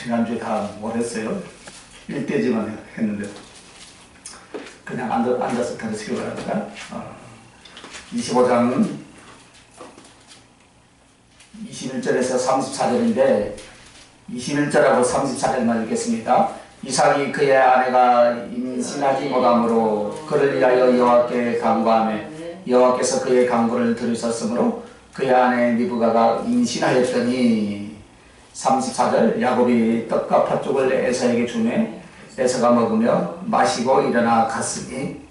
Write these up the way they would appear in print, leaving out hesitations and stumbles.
지난주에 다 못했어요. 1대지만 했는데 그냥 앉아서 들으시기 바랍니다. 25장은 21절에서 34절인데 21절하고 34절만 읽겠습니다. 이삭이 그의 아내가 임신하지 못하므로 그를 위하여 여호와께 간구하며 여호와께서 그의 간구를 들으셨으므로 그의 아내 리브가가 임신하였더니 34절 야곱이 떡과 팥죽을 에사에게 주매 에사가 먹으며 마시고 일어나 갔으니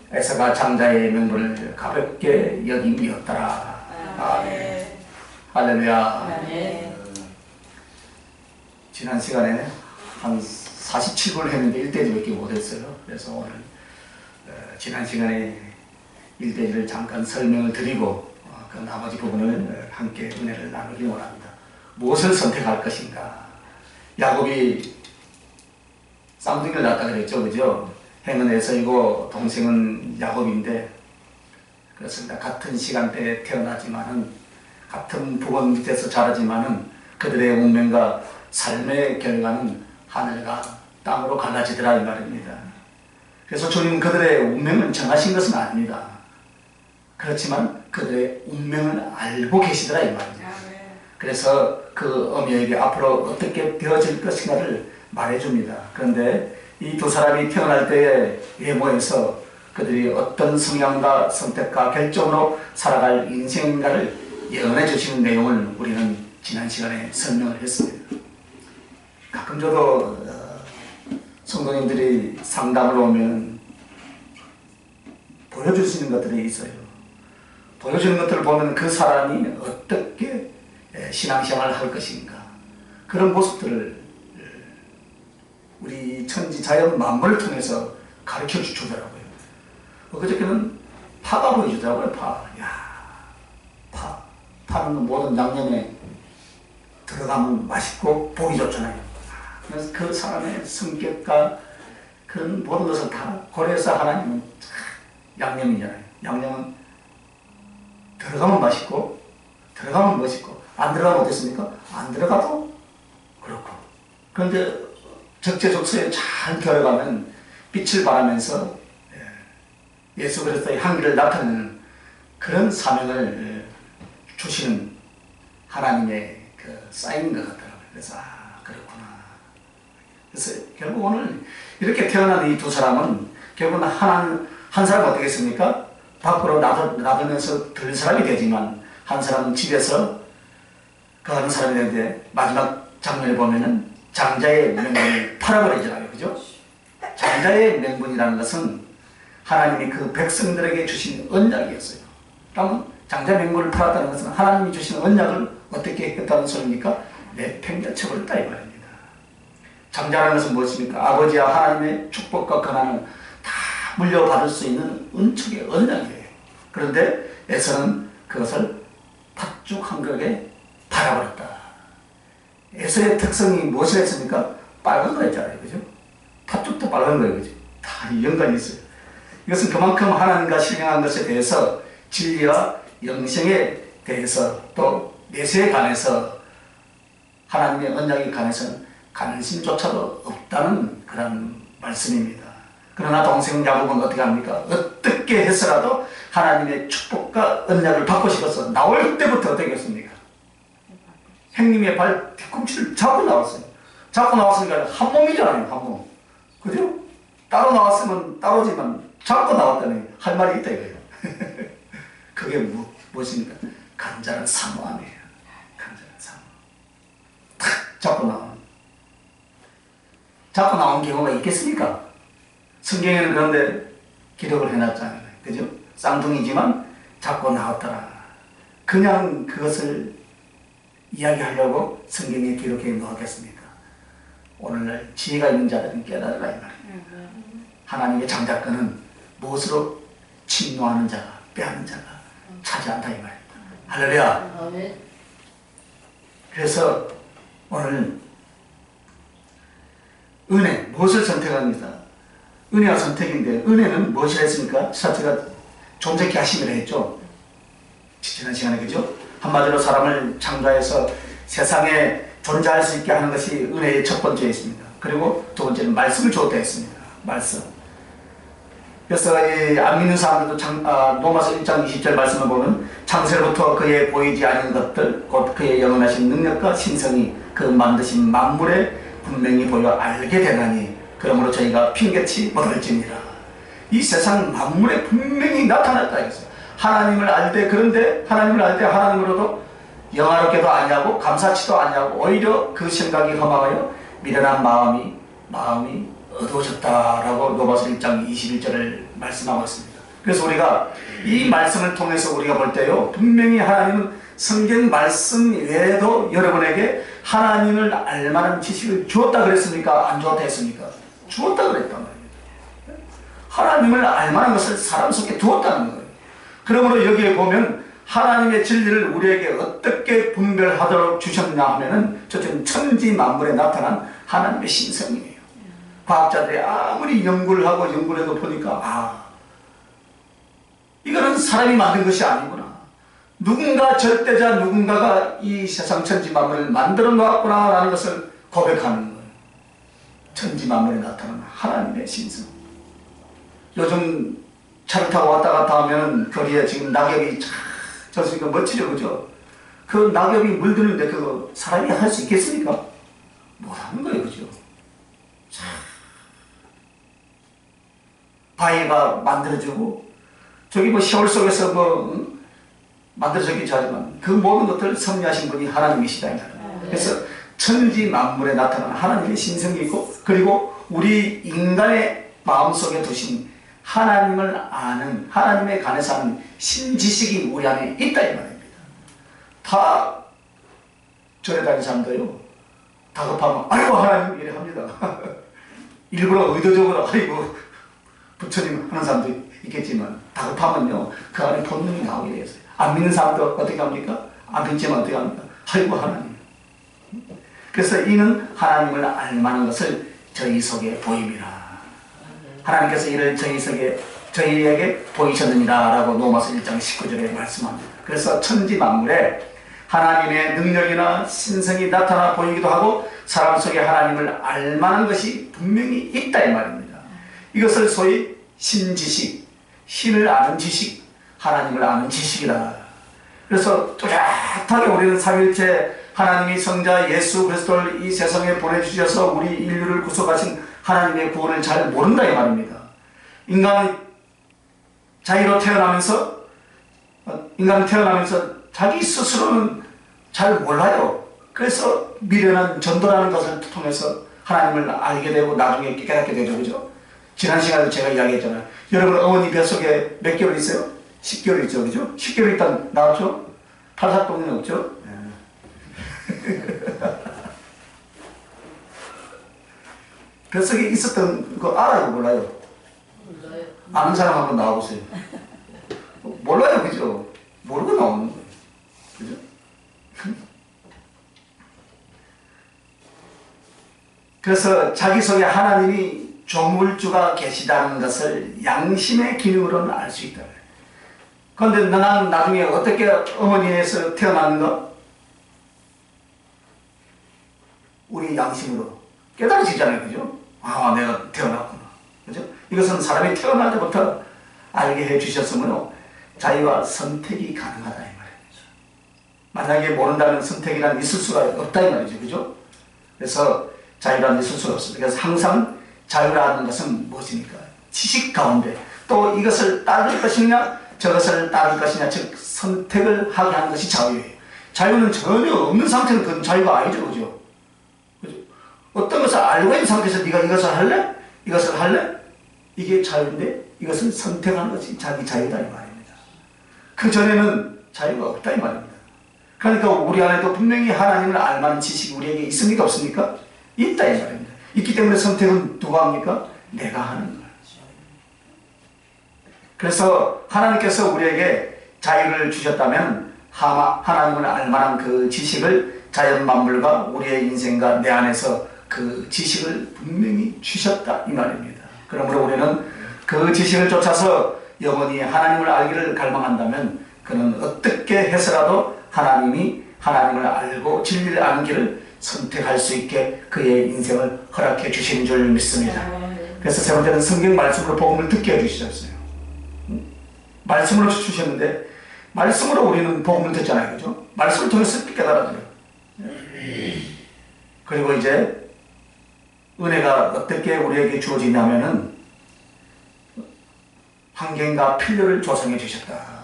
에사가 장자의 명분을 가볍게 여김이었더라. 아멘. 할렐루야. 지난 시간에 한 47분을 했는데 1대지밖에 못했어요. 그래서 오늘 지난 시간에 1대지를 잠깐 설명을 드리고 그 나머지 부분을 함께 은혜를 나누기 원합니다. 무엇을 선택할 것인가? 야곱이 쌍둥이를 낳았다 그랬죠, 그죠? 해는 에서이고 동생은 야곱인데 그렇습니다. 같은 시간대에 태어나지만은 같은 부모 밑에서 자라지만은 그들의 운명과 삶의 결과는 하늘과 땅으로 갈라지더라 이 말입니다. 그래서 주님은 그들의 운명을 정하신 것은 아닙니다. 그렇지만 그들의 운명을 알고 계시더라 이 말입니다. 그래서 그 어미에게 앞으로 어떻게 되어질 것인가를 말해줍니다. 그런데 이 두 사람이 태어날 때의 외모에서 그들이 어떤 성향과 선택과 결정으로 살아갈 인생인가를 예언해 주시는 내용을 우리는 지난 시간에 설명을 했습니다. 가끔 저도 성도님들이 상담을 오면 보여주시는 것들이 있어요. 보여주는 것들을 보면 그 사람이 어떻게 신앙생활을 할 것인가 그런 모습들을 우리 천지 자연 만물을 통해서 가르쳐 주더라고요. 그저께는 파가 보여주더라고요. 파는 모든 양념에 들어가면 맛있고 보기 좋잖아요. 그래서 그 사람의 성격과 그런 모든 것을 다 고려해서 하나님은 양념이잖아요. 양념은 들어가면 맛있고 들어가면 멋있고 안 들어가면 어땠습니까? 안 들어가도 그렇고. 그런데 적재적소에 잘 들어가면 빛을 발하면서 예수 그리스도의 향기를 나타내는 그런 사명을 주시는 하나님의 그 사인인 것 같더라고요. 그래서 그렇구나. 그래서 결국 오늘 이렇게 태어난 이 두 사람은 결국은 한 사람은 어떻겠습니까? 밖으로 나가면서 들 사람이 되지만 한 사람은 집에서 그 하는 사람이 되는데 마지막 장면을 보면은 장자의 명분을 팔아버리잖아요. 그죠? 장자의 명분이라는 것은 하나님이 그 백성들에게 주신 언약이었어요. 그러면 장자 명분을 팔았다는 것은 하나님이 주신 언약을 어떻게 했다는 소리입니까? 내팽개쳐버렸다 이 말입니다. 장자라는 것은 무엇입니까? 아버지와 하나님의 축복과 권한을 다 물려받을 수 있는 은축의 언약이에요. 그런데 에서는 그것을 팥죽 한 그릇에 팔아버렸다. 에서의 특성이 무엇을 했습니까? 빨간 거였잖아요. 그죠? 팥죽도 빨간 거예요. 그죠? 다 연관이 있어요. 이것은 그만큼 하나님과 신령한 것에 대해서 진리와 영생에 대해서 또 내세에 관해서 하나님의 언약에 관해서는 관심조차도 없다는 그런 말씀입니다. 그러나 동생 야곱은 어떻게 합니까? 어떻게 해서라도 하나님의 축복과 언약을 받고 싶어서 나올 때부터 어떻게 했습니까? 형님의 발 뒤꿈치를 잡고 나왔어요. 잡고 나왔으니까 한 몸이잖아요. 한 몸. 그죠? 따로 나왔으면 따로지만 잡고 나왔다니 할 말이 있다 이거예요. 그게 무엇입니까? 간절한 사모함이에요. 간절한 사모. 탁 잡고 나온 경우가 있겠습니까? 성경에는 그런데 기록을 해놨잖아요. 그죠? 쌍둥이지만 잡고 나왔더라. 그냥 그것을 이야기하려고 성경에 기록해 놓았겠습니까? 오늘날 지혜가 있는 자들은 깨달으라 이 말이에요. 하나님의 장자권은 무엇으로 침노하는 자가 빼앗는 자가 차지한다 이 말입니다. 할렐루야. 그래서 오늘 은혜 무엇을 선택합니다. 은혜와 선택인데 은혜는 무엇을 했습니까? 사태가 존재케 하심이라 했죠. 지난 시간에 그죠? 한마디로 사람을 창조해서 세상에 존재할 수 있게 하는 것이 은혜의 첫 번째 있습니다. 그리고 두 번째는 말씀을 주었다 했습니다. 말씀. 그래서 안 믿는 사람들도 로마서 1장 20절 말씀을 보면 창세로부터 그의 보이지 않는 것들 곧 그의 영원하신 능력과 신성이 그 만드신 만물에 분명히 보여 알게 되나니 그러므로 저희가 핑계치 못할지니라. 이 세상 만물에 분명히 나타났다 했어요. 하나님을 알 때, 그런데 하나님을 알 때 하나님으로도 영화롭게도 아니하고 감사치도 아니하고 오히려 그 생각이 험하여 미련한 마음이 어두워졌다라고 로마서 1장 21절을 말씀하고 있습니다. 그래서 우리가 이 말씀을 통해서 우리가 볼 때요, 분명히 하나님은 성경 말씀 외에도 여러분에게 하나님을 알만한 지식을 주었다 그랬습니까? 안 주었다 했습니까? 주었다 그랬단 말입니다. 하나님을 알만한 것을 사람 속에 두었다는 거예요. 그러므로 여기에 보면 하나님의 진리를 우리에게 어떻게 분별하도록 주셨냐 하면은 저는 천지 만물에 나타난 하나님의 신성이에요. 과학자들이 아무리 연구를 해도 보니까 이거는 사람이 만든 것이 아니구나. 누군가 절대자 누군가가 이 세상 천지 만물을 만들어 놓았구나 라는 것을 고백하는 거예요. 천지 만물에 나타나는 하나님의 신성. 요즘 차를 타고 왔다 갔다 하면 거리에 지금 낙엽이 쫙 졌으니까 멋지죠, 그죠? 그 낙엽이 물드는데 그거 사람이 할 수 있겠습니까? 못하는 거예요, 그죠? 바위가 만들어지고 저기 뭐 시월 속에서 만들어지기도 하지만 그 모든 것들을 섭리하신 분이 하나님이시다. 그래서 천지 만물에 나타나는 하나님의 신성이 있고 그리고 우리 인간의 마음속에 두신 하나님을 아는 하나님에 관해서 하는 신지식이 우리 안에 있다 이 말입니다. 다 절에 다니는 사람도요 다급하면 아이고 하나님 이래 합니다. 일부러 의도적으로 아이고 부처님 하는 사람도 있겠지만 다급하면요 그 안에 본능이 나오게 되어 있어요. 안 믿는 사람도 어떻게 합니까? 안 믿지만 어떻게 합니까? 아이고 하나님. 그래서 이는 하나님을 알만한 것을 저희 속에 보입니다. 하나님께서 이를 저희에게 보이셨느니라 라고 로마서 1장 19절에 말씀합니다. 그래서 천지 만물에 하나님의 능력이나 신성이 나타나 보이기도 하고 사람 속에 하나님을 알만한 것이 분명히 있다 이 말입니다. 이것을 소위 신지식, 신을 아는 지식, 하나님을 아는 지식이다. 그래서 뚜렷하게 우리는 삼일체 하나님이 성자 예수 그리스도를 이 세상에 보내주셔서 우리 인류를 구속하신 하나님의 구원을 잘 모른다 이 말입니다. 인간은 태어나면서 자기 스스로는 잘 몰라요. 그래서 미련한 전도라는 것을 통해서 하나님을 알게 되고 나중에 깨닫게 되죠. 그죠? 지난 시간에 제가 이야기했잖아요. 여러분 어머니 뱃속에 몇 개월 있어요? 10개월 있죠. 그죠? 10개월 있다 나왔죠? 팔삭동은 없죠? 뱃속에 있었던 거 알아요? 몰라요? 아는 사람 한번 나와보세요. 몰라요, 그죠? 모르고 나오는 거예요. 그죠? 그래서 자기 속에 하나님이 조물주가 계시다는 것을 양심의 기능으로는 알 수 있다. 그런데 나는 나중에 어떻게 어머니에서 태어났는가? 우리 양심으로 깨달아지잖아요, 그죠? 아, 내가 태어났구나. 그죠? 이것은 사람이 태어날 때부터 알게 해주셨으므로 자유와 선택이 가능하다 이 말이죠. 만약에 모른다면 선택이란 있을 수가 없다 이 말이죠, 그죠? 그래서 자유란 있을 수가 없습니다. 그래서 항상 자유라는 것은 무엇입니까? 지식 가운데 또 이것을 따를 것이냐 저것을 따를 것이냐 즉 선택을 하게 하는 것이 자유예요. 자유는 전혀 없는 상태는 그건 자유가 아니죠, 그죠? 그죠? 어떤 것을 알고 있는 상태에서 네가 이것을 할래? 이것을 할래? 이게 자유인데 이것을 선택하는 것이 자기 자유다 이 말입니다. 그 전에는 자유가 없다 이 말입니다. 그러니까 우리 안에도 분명히 하나님을 알만한 지식이 우리에게 있습니까 없습니까? 있다 이 말입니다. 있기 때문에 선택은 누가 합니까? 내가 하는 거예요. 그래서 하나님께서 우리에게 자유를 주셨다면 하나님을 알만한 그 지식을 자연 만물과 우리의 인생과 내 안에서 그 지식을 분명히 주셨다 이 말입니다. 그러므로 우리는 그 지식을 쫓아서 영원히 하나님을 알기를 갈망한다면 그는 어떻게 해서라도 하나님을 알고 진리를 아는 길을 선택할 수 있게 그의 인생을 허락해 주신 줄 믿습니다. 그래서 세 번째는 성경 말씀으로 복음을 듣게 해주셨어요. 말씀으로 주셨는데 말씀으로 우리는 복음을 듣잖아요. 그죠? 말씀을 통해서 깨달아져요. 그리고 이제 은혜가 어떻게 우리에게 주어지냐면은 환경과 필요를 조성해 주셨다.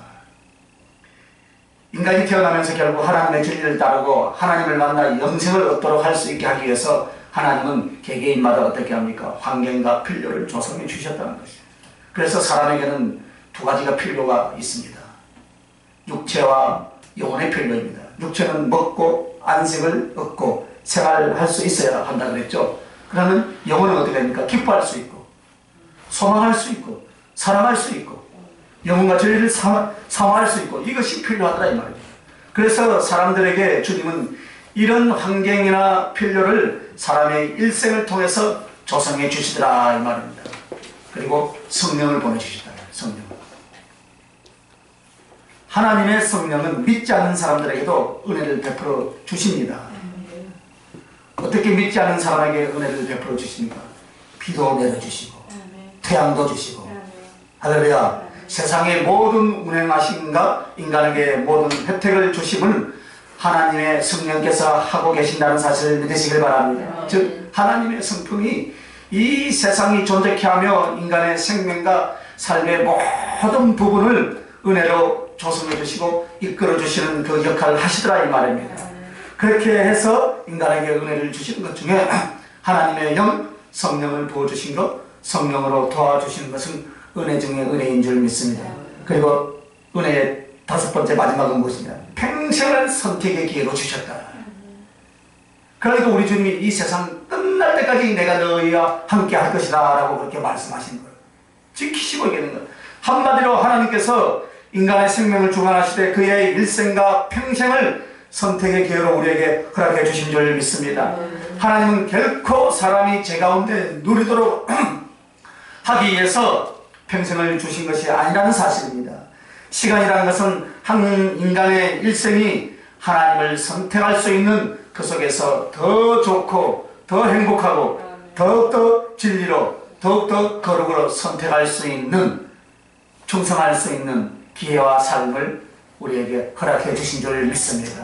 인간이 태어나면서 결국 하나님의 진리를 따르고 하나님을 만나 영생을 얻도록 할 수 있게 하기 위해서 하나님은 개개인마다 어떻게 합니까? 환경과 필요를 조성해 주셨다는 것이죠. 그래서 사람에게는 두 가지가 필요가 있습니다. 육체와 영혼의 필요입니다. 육체는 먹고 안식을 얻고 생활할 수 있어야 한다 그랬죠. 그러면 영혼은 어떻게 됩니까? 기뻐할 수 있고 소망할 수 있고 사랑할 수 있고 영혼과 진리를 사모할 수 있고 이것이 필요하더라 이 말입니다. 그래서 사람들에게 주님은 이런 환경이나 필요를 사람의 일생을 통해서 조성해 주시더라 이 말입니다. 그리고 성령을 보내주시다. 성령. 하나님의 성령은 믿지 않는 사람들에게도 은혜를 베풀어 주십니다. 어떻게 믿지 않는 사람에게 은혜를 베풀어 주십니까? 비도 내려주시고 태양도 주시고 할렐루야. 세상의 모든 운행하심과 인간에게 모든 혜택을 주심을 하나님의 성령께서 하고 계신다는 사실을 믿으시길 바랍니다. 즉 하나님의 성품이 이 세상이 존재케 하며 인간의 생명과 삶의 모든 부분을 은혜로 조성해 주시고 이끌어 주시는 그 역할을 하시더라 이 말입니다. 그렇게 해서 인간에게 은혜를 주시는 것 중에 하나님의 영 성령을 부어주신 것, 성령으로 도와주시는 것은 은혜 중에 은혜인 줄 믿습니다. 그리고 은혜의 다섯 번째 마지막은 무엇이냐? 평생을 선택의 기회로 주셨다. 그러니까 우리 주님이 이 세상 끝날 때까지 내가 너희와 함께 할 것이다 라고 그렇게 말씀하신 거예요. 지키시고 계는 거예요. 한마디로 하나님께서 인간의 생명을 주관하시되 그의 일생과 평생을 선택의 기회로 우리에게 허락해 주신 줄 믿습니다. 하나님은 결코 사람이 제 가운데 누리도록 하기 위해서 평생을 주신 것이 아니라는 사실입니다. 시간이라는 것은 한 인간의 일생이 하나님을 선택할 수 있는 그 속에서 더 좋고 더 행복하고 더욱더 진리로 더욱더 거룩으로 선택할 수 있는 충성할 수 있는 기회와 삶을 우리에게 허락해 주신 줄 믿습니다.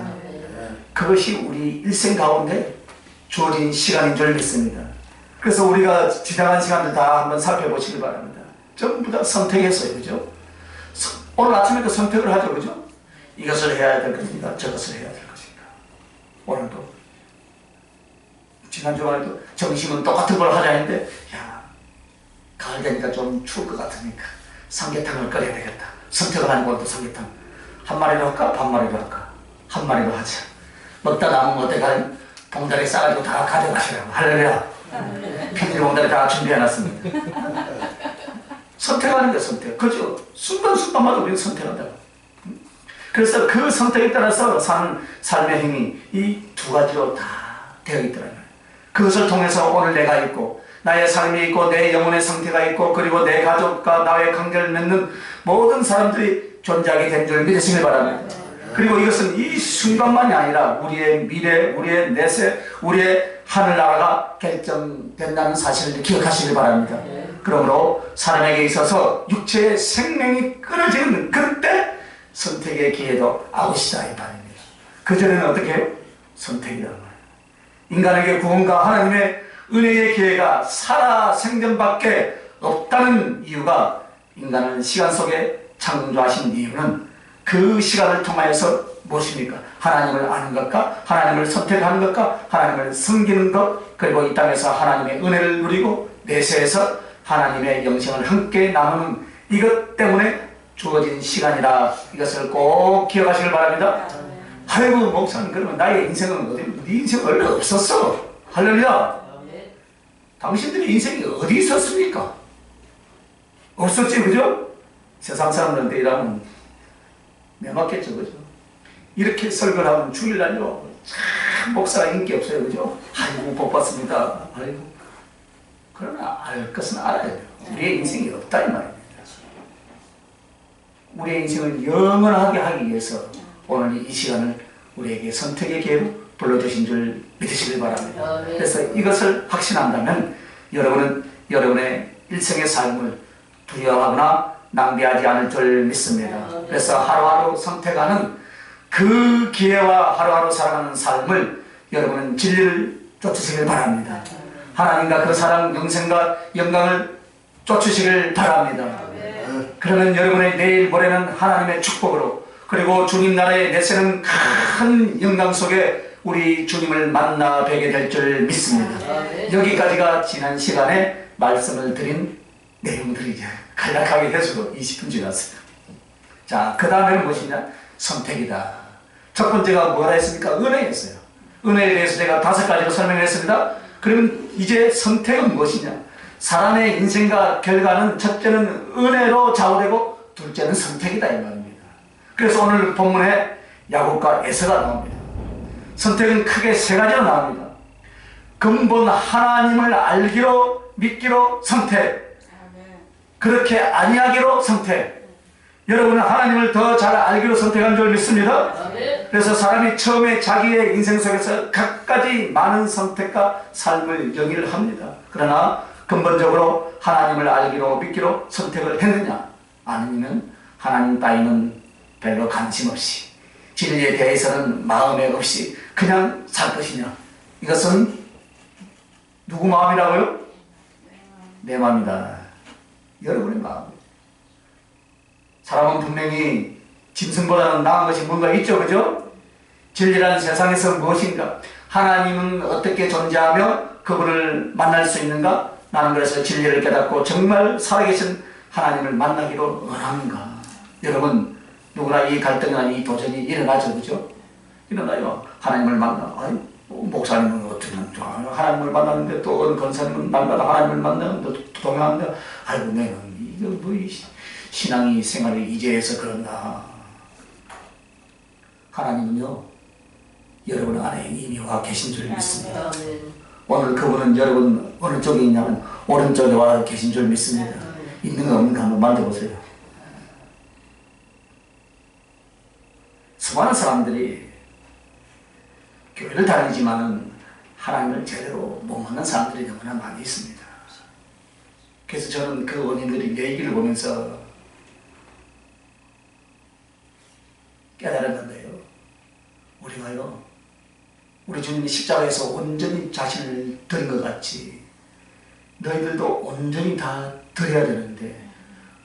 그것이 우리 일생 가운데 주어진 시간인 줄 믿습니다. 그래서 우리가 지나간 시간들 다 한번 살펴보시기 바랍니다. 전부 다 선택했어요. 그죠? 오늘 아침에도 선택을 하죠. 그죠? 이것을 해야 될 것인가 저것을 해야 될 것인가. 오늘도 지난 주말에도 점심은 똑같은 걸 하자 했는데 야 가을 되니까 좀 추울 것 같으니까 삼계탕을 끓여야 되겠다. 선택을 하는 것도 삼계탕 한 마리로 할까 반 마리로 할까 한 마리로 하자. 먹다 남으면 어떡하냐 봉다리 싸가지고 다 가져가시라고. 할렐루야. 편지 봉다리 다 준비해놨습니다. 선택하는 게 선택. 그죠? 순간순간마다 우리는 선택한다고. 그래서 그 선택에 따라서 사는 삶의 행위 이 두 가지로 다 되어 있더라고요. 그것을 통해서 오늘 내가 있고 나의 삶이 있고 내 영혼의 상태가 있고 그리고 내 가족과 나의 관계를 맺는 모든 사람들이 존재하게 된 줄 믿으시길 바랍니다. 그리고 이것은 이 순간만이 아니라 우리의 미래, 우리의 내세, 우리의 하늘나라가 결정된다는 사실을 기억하시길 바랍니다. 그러므로 사람에게 있어서 육체의 생명이 끊어지는 그때 선택의 기회도 아웃이다 이 말입니다. 그전에는 어떻게 해요? 선택이라는 거예요. 인간에게 구원과 하나님의 은혜의 기회가 살아 생전밖에 없다는 이유가 인간을 시간 속에 창조하신 이유는 그 시간을 통하여서 무엇입니까? 하나님을 아는 것과 하나님을 선택하는 것과 하나님을 섬기는 것 그리고 이 땅에서 하나님의 은혜를 누리고 내세에서 하나님의 영생을 함께 나누는 이것 때문에 주어진 시간이라 이것을 꼭 기억하시길 바랍니다. 아이고 목사님 그러면 나의 인생은 어디 네 인생 원래 없었어. 할렐루야. 당신들의 인생이 어디 있었습니까? 없었지 그죠? 세상 사람들한테 일하면 매맞겠죠 그죠? 이렇게 설교를 하면 주일날요 참 목사가 인기 없어요 그죠? 아이고 복 받습니다. 아이고 그러나 알 것은 알아야 돼요. 우리의 인생이 없다 이 말입니다. 우리의 인생을 영원하게 하기 위해서 오늘 이 시간을 우리에게 선택의 기회로 불러주신 줄 믿으시길 바랍니다. 그래서 이것을 확신한다면 여러분은 여러분의 일생의 삶을 두려워하거나 낭비하지 않을 줄 믿습니다. 그래서 하루하루 선택하는 그 기회와 하루하루 살아가는 삶을 여러분은 진리를 쫓으시길 바랍니다. 하나님과 그 사랑, 영생과 영광을 쫓으시길 바랍니다. 그러면 여러분의 내일 모레는 하나님의 축복으로, 그리고 주님 나라에 내세는 큰 영광 속에 우리 주님을 만나 뵈게 될 줄 믿습니다. 여기까지가 지난 시간에 말씀을 드린 내용들이죠. 간략하게 해서도 20분 지났어요. 자, 그 다음에는 무엇이냐? 선택이다. 첫 번째가 뭐라 했습니까? 은혜였어요. 은혜에 대해서 제가 5가지로 설명을 했습니다. 그러면 이제 선택은 무엇이냐? 사람의 인생과 결과는 첫째는 은혜로 좌우되고 둘째는 선택이다 이 말입니다. 그래서 오늘 본문에 야곱과 에서가 나옵니다. 선택은 크게 3가지로 나옵니다. 근본 하나님을 알기로 믿기로 선택, 그렇게 아니하기로 선택. 여러분은 하나님을 더 잘 알기로 선택한 줄 믿습니다. 그래서 사람이 처음에 자기의 인생 속에서 갖가지 많은 선택과 삶을 영위를 합니다. 그러나 근본적으로 하나님을 알기로 믿기로 선택을 했느냐? 아니면 하나님 따위는 별로 관심 없이, 진리에 대해서는 마음에 없이 그냥 살 것이냐? 이것은 누구 마음이라고요? 내 마음이다. 여러분의 마음. 사람은 분명히 짐승보다는 나은 것이 뭔가 있죠, 그죠? 진리라는 세상에서 무엇인가? 하나님은 어떻게 존재하며 그분을 만날 수 있는가? 나는 그래서 진리를 깨닫고 정말 살아계신 하나님을 만나기로 원하는가? 여러분, 누구나 이 갈등이나 이 도전이 일어나죠, 그죠? 일어나요. 하나님을 만나. 아니, 목사님은 어떻게 하나님을 만나는데, 또 어느 권사님은 날마다 하나님을 만나는데 동행하는데, 아이고, 내는 이거 뭐 신앙이 생활이 이제해서 그런가? 하나님은요, 여러분 안에 이미 와 계신 줄 믿습니다. 오늘 그분은 여러분 어느 쪽에 있냐면 오른쪽에 와 계신 줄 믿습니다. 있는가 없는가 한번 만져보세요. 수많은 사람들이 교회를 다니지만은 하나님을 제대로 못 만난 사람들이 너무나 많이 있습니다. 그래서 저는 그 원인들이 내 얘기를 보면서 깨달았는데요. 우리가요, 우리 주님이 십자가에서 온전히 자신을 드린 것 같이 너희들도 온전히 다 드려야 되는데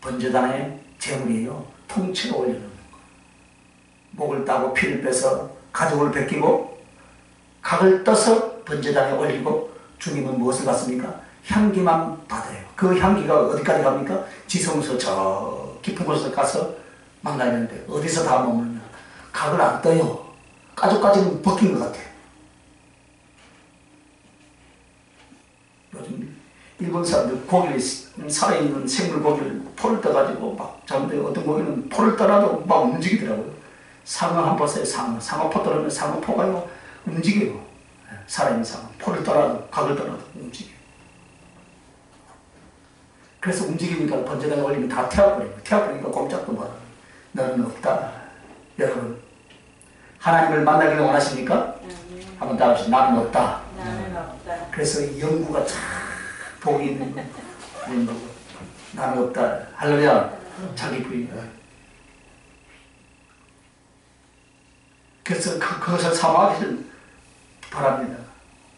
번제단의 제물이에요. 통째로 올려놓는 거예요. 목을 따고 피를 빼서 가죽을 벗기고 각을 떠서 번제단에 올리고 주님은 무엇을 받습니까? 향기만 받아요. 그 향기가 어디까지 갑니까? 지성소 저 깊은 곳에 가서 만나야 되는데 어디서 다 머물냐? 각을 안 떠요. 가죽까지는 벗긴 것 같아요. 요즘 일본 사람들 고기를, 살아있는 생물 고기를 포를 떠가지고 막 잡는데 어떤 고기는 포를 떠나도 막 움직이더라고요. 상어 한 보세요. 상어 포 떠나면 상어 포가요 움직여요. 살아있는 상어 포를 떠나도 각을 떠나도 움직여요. 그래서 움직이니까 번제단에 올리면 다 태워버리고, 태워버리니까 꼼짝도 못하고. 너는 없다. 여러분, 하나님을 만나기를 원하십니까? 한번 따라하시죠. 나는 없다. 그래서 연구가 참 복이 있는 거. 나는 없다. 할렐루야. 자기 부인. 그래서 그것을 사모하기를 바랍니다.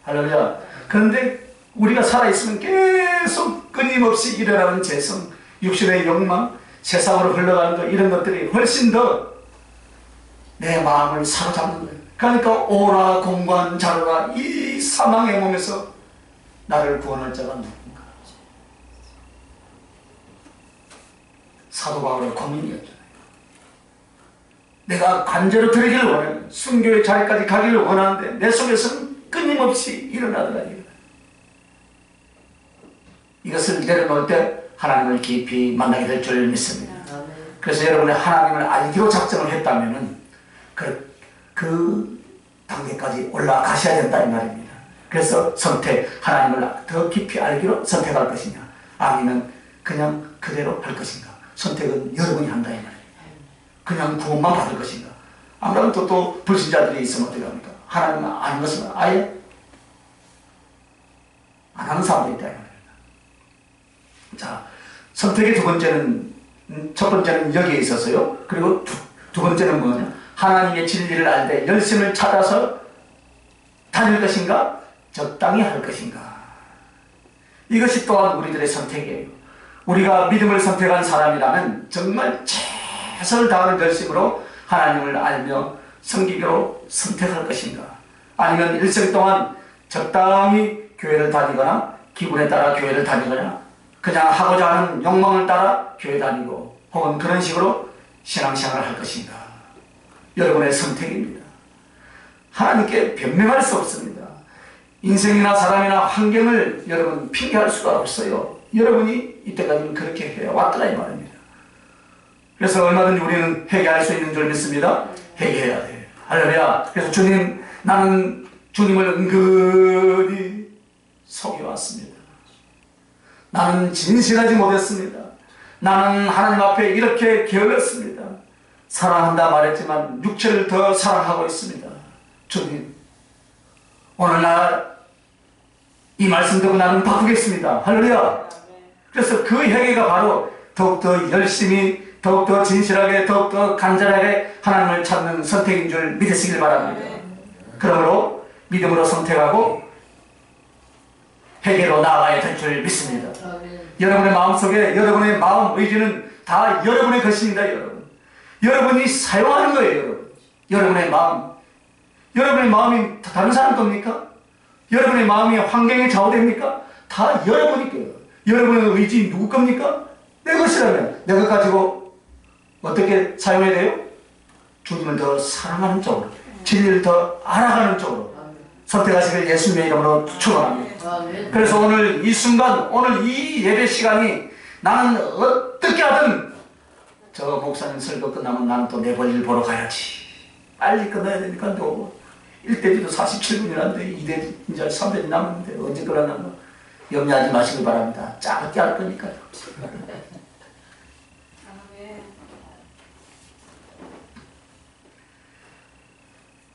할렐루야. 그런데 우리가 살아있으면 계속 끊임없이 일어나는 재성, 육신의 욕망, 세상으로 흘러가는 것, 이런 것들이 훨씬 더 내 마음을 사로잡는 거예요. 그러니까 오라 공관 자로라, 이 사망의 몸에서 나를 구원할 자가 누군가. 사도 바울의 고민이었잖아요. 내가 관제로 드리기를 원해, 순교의 자리까지 가기를 원하는데 내 속에서는 끊임없이 일어나더라. 이것을 내려놓을 때 하나님을 깊이 만나게 될 줄 믿습니다. 그래서 여러분이 하나님을 알기로 작정을 했다면 그 단계까지 올라가셔야 된다 이 말입니다. 그래서 선택, 하나님을 더 깊이 알기로 선택할 것이냐, 아니면 그냥 그대로 할 것인가. 선택은 여러분이 한다 이 말입니다. 그냥 구원만 받을 것인가. 아무래도 또 불신자들이 있으면 어떻게 합니까? 하나님 아는 것을 아예 안 하는 사람도 있다. 자, 선택의 첫 번째는 여기에 있어서요. 그리고 두 번째는 뭐냐? 하나님의 진리를 알 때 열심을 찾아서 다닐 것인가? 적당히 할 것인가? 이것이 또한 우리들의 선택이에요. 우리가 믿음을 선택한 사람이라면 정말 최선을 다하는 열심으로 하나님을 알며 섬기기로 선택할 것인가? 아니면 일생 동안 적당히 교회를 다니거나 기분에 따라 교회를 다니거나 그냥 하고자 하는 욕망을 따라 교회 다니고 혹은 그런 식으로 신앙생활을 할 것인가? 여러분의 선택입니다. 하나님께 변명할 수 없습니다. 인생이나 사람이나 환경을 여러분 핑계할 수가 없어요. 여러분이 이때까지는 그렇게 해왔더라 이 말입니다. 그래서 얼마든지 우리는 회개할 수 있는 줄 믿습니다. 회개해야 돼요. 할렐루야. 그래서 주님, 나는 주님을 은근히 속여왔습니다. 나는 진실하지 못했습니다. 나는 하나님 앞에 이렇게 게을렀습니다. 사랑한다 말했지만 육체를 더 사랑하고 있습니다. 주님, 오늘날 이 말씀 듣고 나는 바꾸겠습니다. 할렐루야. 그래서 그 회개가 바로 더욱더 열심히, 더욱더 진실하게, 더욱더 간절하게 하나님을 찾는 선택인 줄 믿으시길 바랍니다. 그러므로 믿음으로 선택하고 회개로 나아가야 될 줄 믿습니다. 여러분의 마음속에 여러분의 마음 의지는 다 여러분의 것입니다. 여러분이 사용하는 거예요. 여러분의 마음. 여러분의 마음이 다른 사람 겁니까? 여러분의 마음이 환경에 좌우됩니까? 다 여러분이 거예요. 여러분의 의지 누구 겁니까? 내 것이라면 내 것 가지고 어떻게 사용해야 돼요? 주님을 더 사랑하는 쪽으로, 진리를 더 알아가는 쪽으로 선택하시길 예수님의 이름으로 축원합니다. 그래서 오늘 이 순간, 오늘 이 예배 시간이 나는 어떻게 하든 저 목사님 설교 끝나면 나는 또 내 볼일 보러 가야지. 빨리 끝나야 되니까 또 1대지도 47분이라는데 2대 이제 3대지 남았는데 언제 끝나나 염려하지 마시길 바랍니다. 짧게 할 거니까요.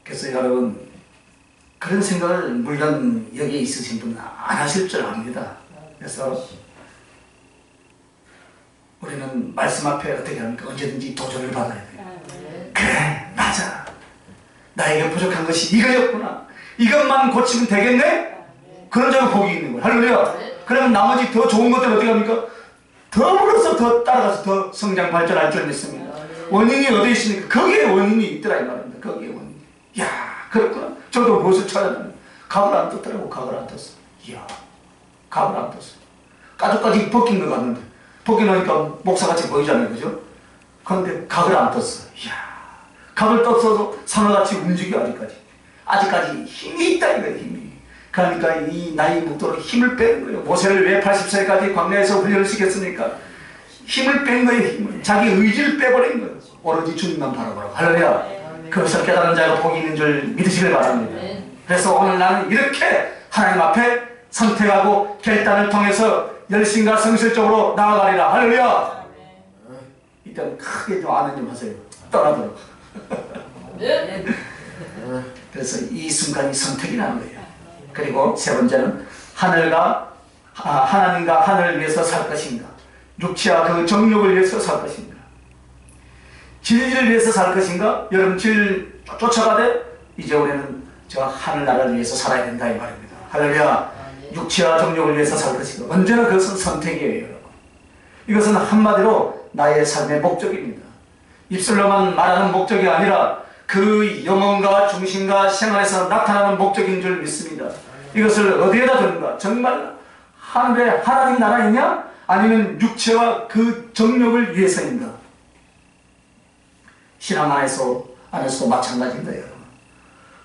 그래서 여러분 그런 생각을 물론 여기에 있으신 분은 안 하실 줄 압니다. 그래서 우리는 말씀 앞에 어떻게 합니까? 언제든지 도전을 받아야 돼요. 그래, 맞아. 나에게 부족한 것이 이거였구나. 이것만 고치면 되겠네? 그런 자가 복이 있는 거예요. 할렐루야. 그러면 나머지 더 좋은 것들 어떻게 합니까? 더불어서 더 따라가서 더 성장 발전할 줄 믿습니다. 원인이 어디 있습니까? 거기에 원인이 있더라 이 말입니다. 거기에 원인이. 야, 그렇구나. 저도 무엇을 찾았는데 갑을 안 떴더라고. 갑을 안 떴어. 이야, 갑을 안 떴어. 까죽까죽 벗긴 것 같는데 벗겨놓으니까 목사같이 보이잖아요. 그죠? 그런데 각을 안 떴어. 이야, 각을 떴어도 산호같이 움직여 아직까지 힘이 있다 이거예요. 힘이. 그러니까 이 나이 묵도록 힘을 빼는 거예요. 모세를 왜 80세까지 광야에서 훈련을 시켰습니까? 힘을 뺀 거예요. 힘을. 자기 의지를 빼버린 거예요. 오로지 주님만 바라보라고. 할렐루야. 그것을 깨달은 자가 복이 있는 줄 믿으시길 바랍니다. 그래서 오늘 나는 이렇게 하나님 앞에 선택하고 결단을 통해서 열심과 성실적으로 나아가리라. 할렐루야. 일단 크게 좀 아멘 좀 하세요. 떠나도록. 그래서 이 순간이 선택이 나는 거예요. 그리고 세 번째는 하나님과 하늘을 위해서 살 것인가, 육체와 그 정욕을 위해서 살 것인가, 진리를 위해서 살 것인가. 여러분 진리를 쫓아가되 이제 우리는 저 하늘나라를 위해서 살아야 된다 이 말입니다. 할렐루야. 육체와 정욕을 위해서 살 것인가. 언제나 그것은 선택이에요. 여러분. 이것은 한마디로 나의 삶의 목적입니다. 입술로만 말하는 목적이 아니라 그 영혼과 중심과 생활에서 나타나는 목적인 줄 믿습니다. 이것을 어디에다 두는가? 정말 하늘에 하나님 나라이냐? 아니면 육체와 그 정욕을 위해서인가? 신앙 안에서도 마찬가지입니다. 여러분.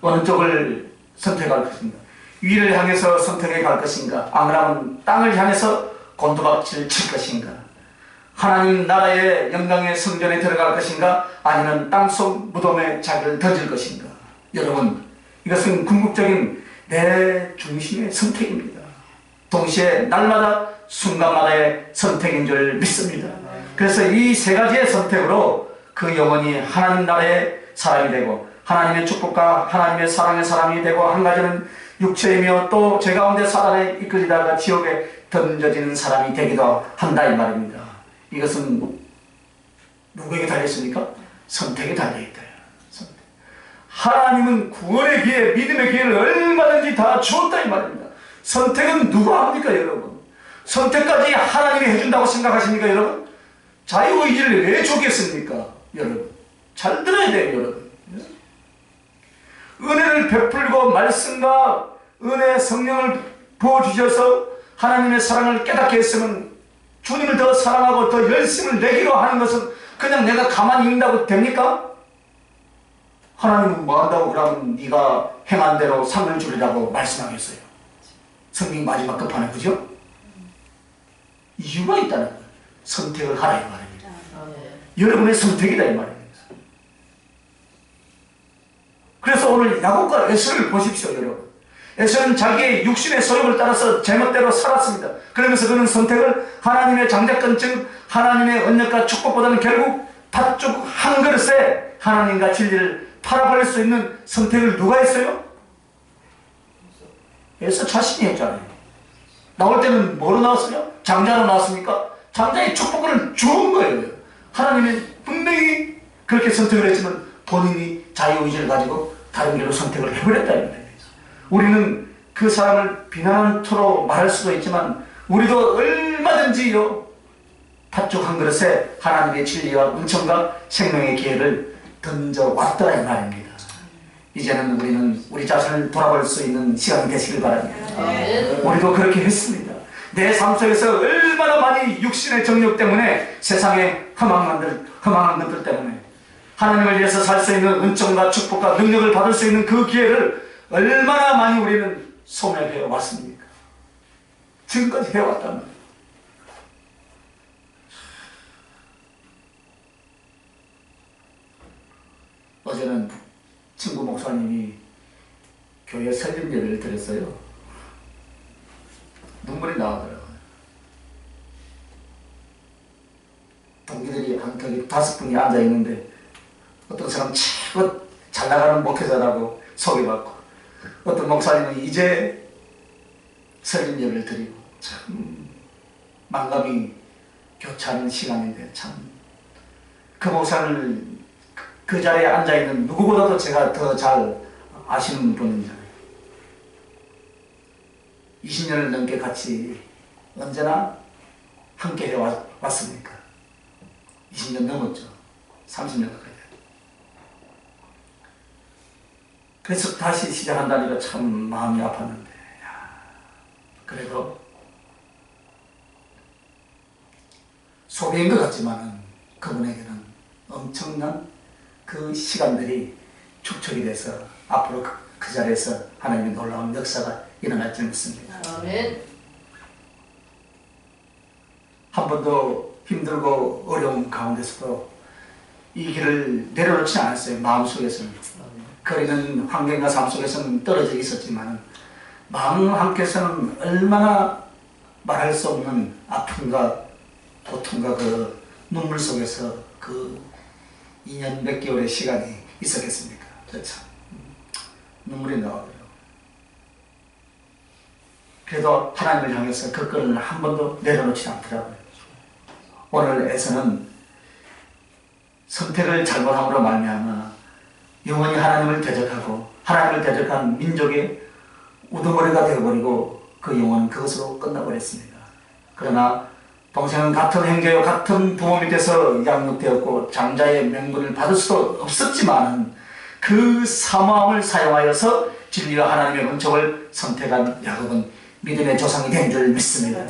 어느 쪽을 선택할 것인가? 위를 향해서 선택해 갈 것인가? 아니면 땅을 향해서 곤두박질 칠 것인가? 하나님 나라의 영광의 성전에 들어갈 것인가? 아니면 땅속 무덤에 자기를 던질 것인가? 여러분, 이것은 궁극적인 내 중심의 선택입니다. 동시에 날마다 순간마다의 선택인 줄 믿습니다. 그래서 이 세 가지의 선택으로 그 영혼이 하나님 나라의 사람이 되고 하나님의 축복과 하나님의 사랑의 사람이 되고, 한 가지는 육체이며 또 제 가운데 사단에 이끌리다가 지옥에 던져지는 사람이 되기도 한다 이 말입니다. 이것은 누구에게 달려있습니까? 선택에 달려있다. 선택. 하나님은 구원의 기회, 믿음의 기회를 얼마든지 다 주었다 이 말입니다. 선택은 누가 합니까 여러분? 선택까지 하나님이 해준다고 생각하십니까 여러분? 자유의지를 왜 주겠습니까 여러분? 잘 들어야 돼요 여러분. 은혜를 베풀고 말씀과 은혜 성령을 부어주셔서 하나님의 사랑을 깨닫게 했으면 주님을 더 사랑하고 더 열심을 내기로 하는 것은 그냥 내가 가만히 있는다고 됩니까? 하나님은 뭐 한다고 그러면 네가 행한 대로 상을 주리라고 말씀하겠어요. 성경 마지막 끝판에 그죠? 이유가 있다는 거예요. 선택을 하라 이 말입니다. 여러분의 선택이다 이 말입니다. 그래서 오늘 야곱과 에서를 보십시오 여러분. 에서는 자기의 육신의 소욕을 따라서 제멋대로 살았습니다. 그러면서 그는 선택을 하나님의 장자권 즉 하나님의 언약과 축복보다는 결국 팥죽 한 그릇에 하나님과 진리를 팔아버릴 수 있는 선택을 누가 했어요? 에서 자신이 했잖아요. 나올 때는 뭐로 나왔어요? 장자로 나왔습니까? 장자의 축복을 주은 거예요. 하나님이 분명히 그렇게 선택을 했지만 본인이 자유의지를 가지고 다른 길로 선택을 해버렸다는 거예요. 우리는 그 사람을 비난하는 토로 말할 수도 있지만 우리도 얼마든지요 팥죽 한 그릇에 하나님의 진리와 은총과 생명의 기회를 던져왔더라 이 말입니다. 이제는 우리는 우리 자신을 돌아볼 수 있는 시간이 되시길 바랍니다. 우리도 그렇게 했습니다. 내 삶 속에서 얼마나 많이 육신의 정욕 때문에 세상의 험한 것들 때문에 하나님을 위해서 살 수 있는 은총과 축복과 능력을 받을 수 있는 그 기회를 얼마나 많이 우리는 소멸해 왔습니까? 지금까지 해왔단 말이에요. 어제는 친구 목사님이 교회 설립 예배를 드렸어요. 눈물이 나오더라고요. 동기들이 한 거기 5분이 앉아있는데 어떤 사람 최고 잘 나가는 목회자라고 소개받고 어떤 목사님은 이제 설립 예배를 드리고 참 만감이 교차하는 시간인데 참 그 목사를 그 자리에 앉아있는 누구보다도 제가 더 잘 아시는 분이잖아요. 20년을 넘게 같이 언제나 함께 해왔습니까? 20년 넘었죠. 30년 가까이. 그래서 다시 시작한다니까 참 마음이 아팠는데 그래도 소비인 것 같지만은 그분에게는 엄청난 그 시간들이 축적이 돼서 앞으로 그 자리에서 하나님의 놀라운 역사가 일어날 줄 믿습니다. 아멘. 한 번도 힘들고 어려운 가운데서도 이 길을 내려놓지 않았어요. 마음속에서는. 거리는 환경과 삶 속에서는 떨어져 있었지만 마음 한께서는 얼마나 말할 수 없는 아픔과 고통과 그 눈물 속에서 그 2년 몇 개월의 시간이 있었겠습니까? 참 눈물이 나오더라고요. 그래도 하나님을 향해서 그 끈을 한 번도 내려놓지 않더라고요. 오늘에서는 선택을 잘못함으로 말미암아 영원히 하나님을 대적하고 하나님을 대적한 민족의 우두머리가 되어버리고 그 영혼은 그것으로 끝나버렸습니다. 그러나 동생은 같은 형제요 같은 부모 밑에서 양육되었고 장자의 명분을 받을 수도 없었지만 그 사모함을 사용하여서 진리와 하나님의 은총을 선택한 야곱은 믿음의 조상이 된 줄 믿습니다.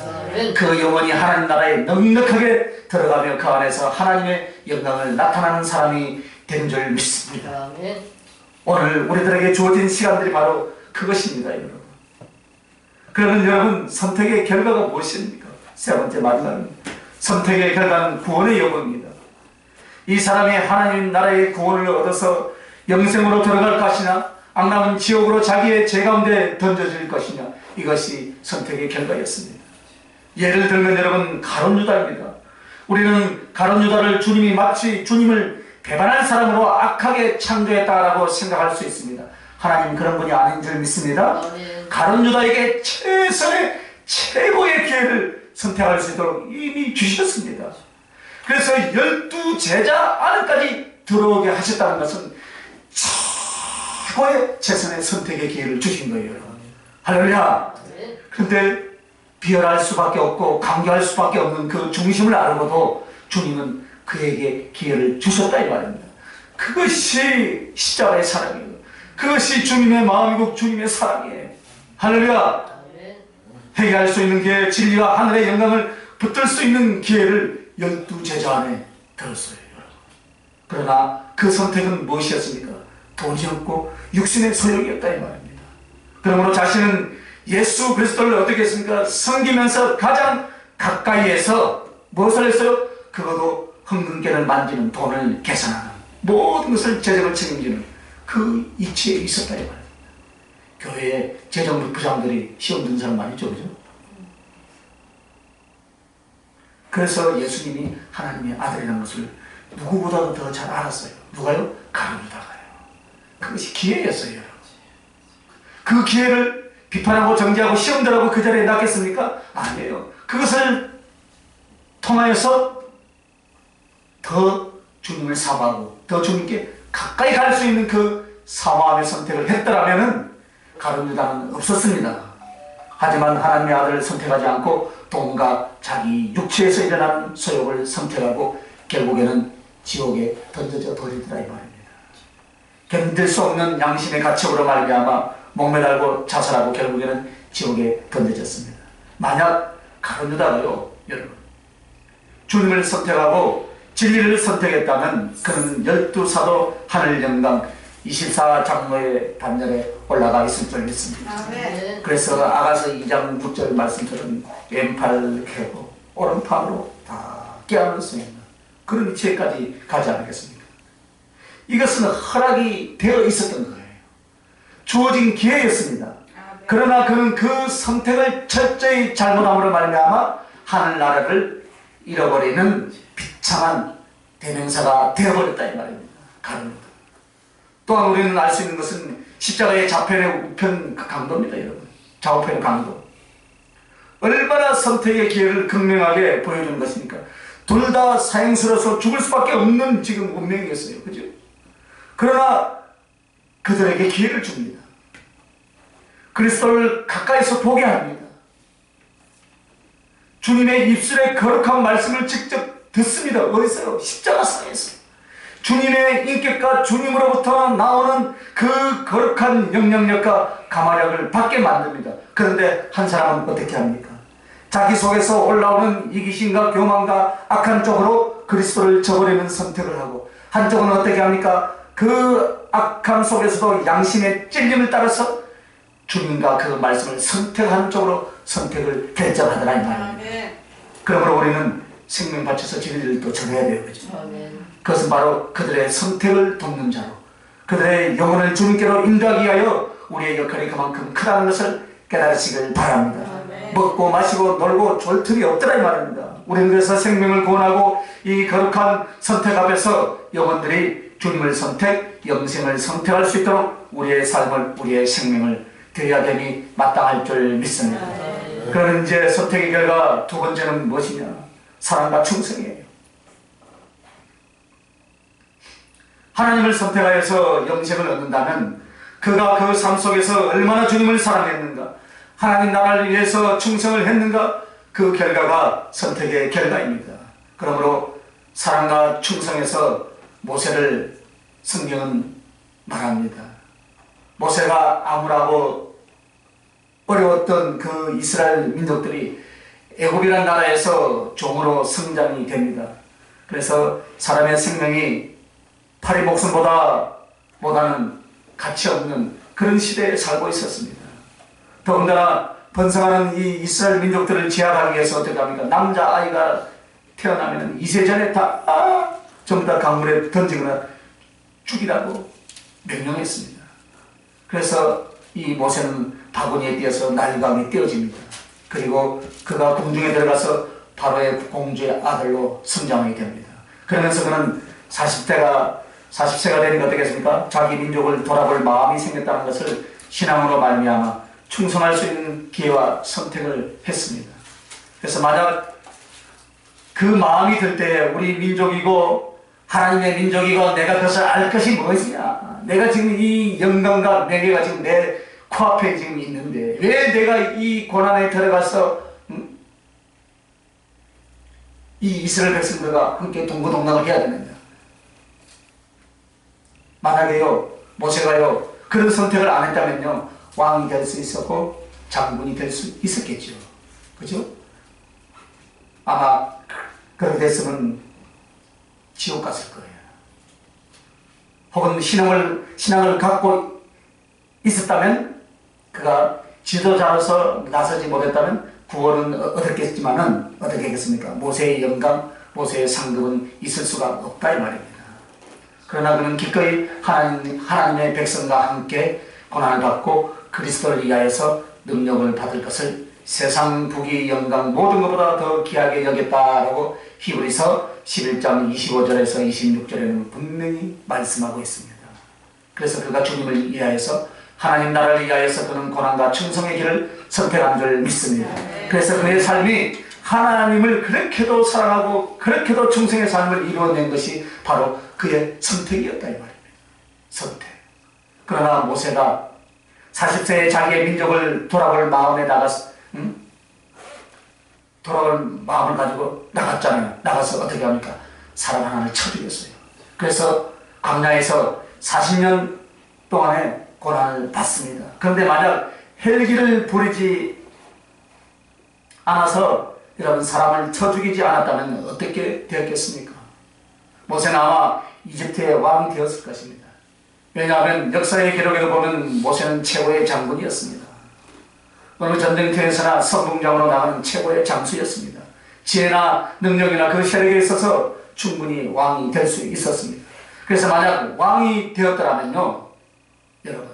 그 영혼이 하나님 나라에 넉넉하게 들어가며 그 안에서 하나님의 영광을 나타나는 사람이 된 줄 믿습니다. 오늘 우리들에게 주어진 시간들이 바로 그것입니다. 여러분. 그러면 여러분 선택의 결과가 무엇입니까? 세 번째 마지막입니다. 선택의 결과는 구원의 여부입니다. 이 사람이 하나님 나라의 구원을 얻어서 영생으로 들어갈 것이냐 악남은 지옥으로 자기의 죄 가운데 던져질 것이냐 이것이 선택의 결과였습니다. 예를 들면 여러분 가룟유다입니다. 우리는 가룟유다를 주님이 마치 주님을 배반한 사람으로 악하게 창조했다라고 생각할 수 있습니다. 하나님 그런 분이 아닌 줄 믿습니다. 가룟 유다에게 최선의 최고의 기회를 선택할 수 있도록 이미 주셨습니다. 그래서 12제자 안에까지 들어오게 하셨다는 것은 최고의 최선의 선택의 기회를 주신 거예요. 할렐루야. 그런데 비열할 수밖에 없고 강조할 수밖에 없는 그 중심을 알고도 주님은 그에게 기회를 주셨다 이 말입니다. 그것이 십자가의 사랑이에요. 그것이 주님의 마음이고 주님의 사랑이에요. 할렐루야. 회개할 수 있는 기회, 진리와 하늘의 영광을 붙들 수 있는 기회를 12제자 안에 들었어요. 그러나 그 선택은 무엇이었습니까? 돈이었고 육신의 소욕이었다 이 말입니다. 그러므로 자신은 예수 그리스도를 어떻게 했습니까? 섬기면서 가장 가까이에서 무엇을 했어요? 그것도 흥금깨를 만지는, 돈을 계산하는, 모든 것을 재정을 책임지는 그 이치에 있었다 이 말입니다. 교회에 재정 부장들이 시험 든 사람 많이 있죠, 그죠? 그래서 예수님이 하나님의 아들이라는 것을 누구보다도 더 잘 알았어요. 누가요? 가룟 유다가요. 그것이 기회였어요, 여러분. 그 기회를 비판하고 정죄하고 시험들하고 그 자리에 놨겠습니까? 아니에요. 그것을 통하여서 더 주님을 사모하고 더 주님께 가까이 갈 수 있는 그 사모함의 선택을 했더라면 가룟 유다는 없었습니다. 하지만 하나님의 아들을 선택하지 않고 돈과 자기 육체에서 일어나는 소욕을 선택하고 결국에는 지옥에 던져져 버리더라 이 말입니다. 견딜 수 없는 양심의 가책으로 말미암아 목매달고 자살하고 결국에는 지옥에 던져졌습니다. 만약 가룟 유다가요, 여러분, 주님을 선택하고 진리를 선택했다면 그는 12사도 하늘 영광 24장로의 단전에 올라가 있을 줄 믿습니다. 그래서 아가서 2장 9절 말씀처럼 왼팔을 펴고 오른팔로 다 깨어날 수 있는 그런 위치에까지 가지 않겠습니까? 이것은 허락이 되어 있었던 거예요. 주어진 기회였습니다. 그러나 그는 그 선택을 철저히 잘못함으로 말미암아 하늘나라를 잃어버리는 비참한 대명사가 되어버렸다 이 말입니다. 가룟유다. 또한 우리는 알 수 있는 것은 십자가의 좌편의 우편 강도입니다, 여러분. 좌우편의 강도. 얼마나 선택의 기회를 극명하게 보여주는 것입니까? 둘 다 사형스러워서 죽을 수밖에 없는 지금 운명이었어요. 그죠? 그러나 그들에게 기회를 줍니다. 그리스도를 가까이서 보게 합니다. 주님의 입술의 거룩한 말씀을 직접 듣습니다. 어디서요? 십자가상에서. 주님의 인격과 주님으로부터 나오는 그 거룩한 영향력과 감화력을 받게 만듭니다. 그런데 한 사람은 어떻게 합니까? 자기 속에서 올라오는 이기심과 교만과 악한 쪽으로 그리스도를 저버리는 선택을 하고, 한쪽은 어떻게 합니까? 그 악함 속에서도 양심의 찔림을 따라서 주님과 그 말씀을 선택하는 쪽으로 선택을 결정하더라 이 말입니다. 그러므로 우리는 생명 바쳐서 진리를 또 전해야 돼요. 그렇죠? 그것은 바로 그들의 선택을 돕는 자로, 그들의 영혼을 주님께로 인도하기 위하여 우리의 역할이 그만큼 크다는 것을 깨달으시길 바랍니다. 먹고 마시고 놀고 졸 틈이 없더라 이 말입니다. 우리는 그래서 생명을 구원하고 이 거룩한 선택 앞에서 영혼들이 주님을 선택, 영생을 선택할 수 있도록 우리의 삶을, 우리의 생명을 드려야 되니 마땅할 줄 믿습니다. 그러면 이제 선택의 결과 두 번째는 무엇이냐? 사랑과 충성이에요. 하나님을 선택하여서 영생을 얻는다면 그가 그 삶 속에서 얼마나 주님을 사랑했는가, 하나님 나라를 위해서 충성을 했는가, 그 결과가 선택의 결과입니다. 그러므로 사랑과 충성에서 모세를 성경은 말합니다. 모세가 암울하고 어려웠던 그 이스라엘 민족들이 애굽이라는 나라에서 종으로 성장이 됩니다. 그래서 사람의 생명이 파리 목숨보다는 가치 없는 그런 시대에 살고 있었습니다. 더군다나 번성하는 이 이스라엘 민족들을 제압하기 위해서 어떻게 합니까? 남자아이가 태어나면 2세 전에 다 전부 다 강물에 던지거나 죽이라고 명령했습니다. 그래서 이 모세는 바구니에 띄어서 나일강에 띄어집니다. 그리고 그가 궁중에 들어가서 바로의 공주의 아들로 성장하게 됩니다. 그러면서 그는 40세가 되니까 어떻겠습니까? 자기 민족을 돌아볼 마음이 생겼다는 것을 신앙으로 말미암아 충성할 수 있는 기회와 선택을 했습니다. 그래서 만약 그 마음이 들 때 우리 민족이고 하나님의 민족이고 내가 그것을 알 것이 무엇이냐? 내가 지금 이 영광과 명예가 지금 내 코앞에 지금 있는데 왜 내가 이 고난에 들어가서 이 이스라엘 백성들과 함께 동고동락을 해야 되는가? 만약에요 모세가요 그런 선택을 안 했다면요 왕이 될 수 있었고 장군이 될 수 있었겠죠. 그죠? 아마 그렇게 됐으면 지옥 갔을 거예요. 혹은 신앙을 갖고 있었다면 그가 지도자로서 나서지 못했다면 구원은 얻었겠지만은 어떻게 하겠습니까? 모세의 영광, 모세의 상급은 있을 수가 없다 이 말입니다. 그러나 그는 기꺼이 하나님의 백성과 함께 고난을 받고 그리스도를 위하여서 능력을 받을 것을 세상 부귀 영광 모든 것보다 더 귀하게 여겼다라고 히브리서 11장 25절에서 26절에는 분명히 말씀하고 있습니다. 그래서 그가 주님을 위하여서 하나님 나라를 위하여서 그는 고난과 충성의 길을 선택한 줄 믿습니다. 그래서 그의 삶이 하나님을 그렇게도 사랑하고 그렇게도 충성의 삶을 이루어낸 것이 바로 그의 선택이었다 이 말입니다. 선택. 그러나 모세가 40세에 자기의 민족을 돌아볼 마음에 돌아올 마음을 가지고 나갔잖아요. 나가서 어떻게 합니까? 사람 하나를 쳐 죽였어요. 그래서 광야에서 40년 동안에 고난을 받습니다. 그런데 만약 헬기를 부리지 않아서 여러분 사람을 쳐 죽이지 않았다면 어떻게 되었겠습니까? 모세는 아마 이집트의 왕이 되었을 것입니다. 왜냐하면 역사의 기록에도 보면 모세는 최고의 장군이었습니다. 어느 전쟁터에서나 선봉장으로 나가는 최고의 장수였습니다. 지혜나 능력이나 그 세력에 있어서 충분히 왕이 될 수 있었습니다. 그래서 만약 왕이 되었더라면요 여러분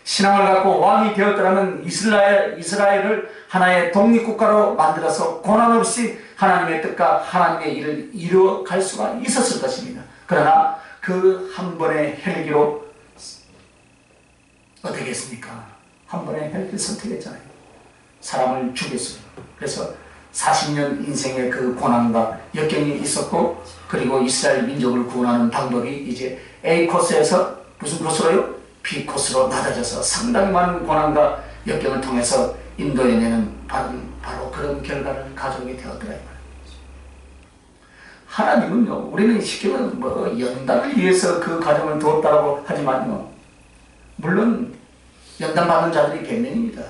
신앙을 갖고 왕이 되었더라면 이스라엘을 하나의 독립국가로 만들어서 고난 없이 하나님의 뜻과 하나님의 일을 이루어갈 수가 있었을 것입니다. 그러나 그 한 번의 헬기로 어떻게 했습니까? 한 번의 헬기를 선택했잖아요. 사람을 죽였어요. 그래서 40년 인생의 그 고난과 역경이 있었고 그리고 이스라엘 민족을 구원하는 방법이 이제 A 코스에서 무슨 코스로요? B 코스로 낮아져서 상당히 많은 고난과 역경을 통해서 인도에 내는 바로 그런 결과를 가져오게 되었더라. 하나님은요, 우리는 쉽게 말하면 연단을 위해서 그 과정을 두었다고 하지만요, 물론 연단받는 자들이 100명입니다.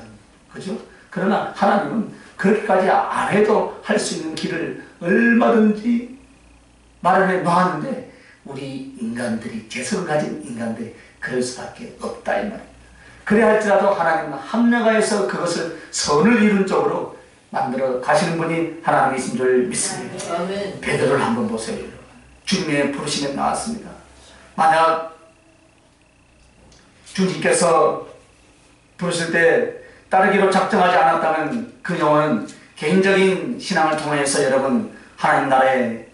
그죠? 그러나 하나님은 그렇게까지 안 해도 할 수 있는 길을 얼마든지 마련해 놓았는데 우리 인간들이, 재성을 가진 인간들이 그럴 수밖에 없다 이 말입니다. 그래야 할지라도 하나님은 합력하여서 그것을 선을 이룬 쪽으로 만들어 가시는 분이 하나님이신 줄 믿습니다. 아멘. 베드로를 한번 보세요. 주님의 부르심에 나왔습니다. 만약 주님께서 부르실 때 따르기로 작정하지 않았다면 그 영혼은 개인적인 신앙을 통해서 여러분 하나님 나라에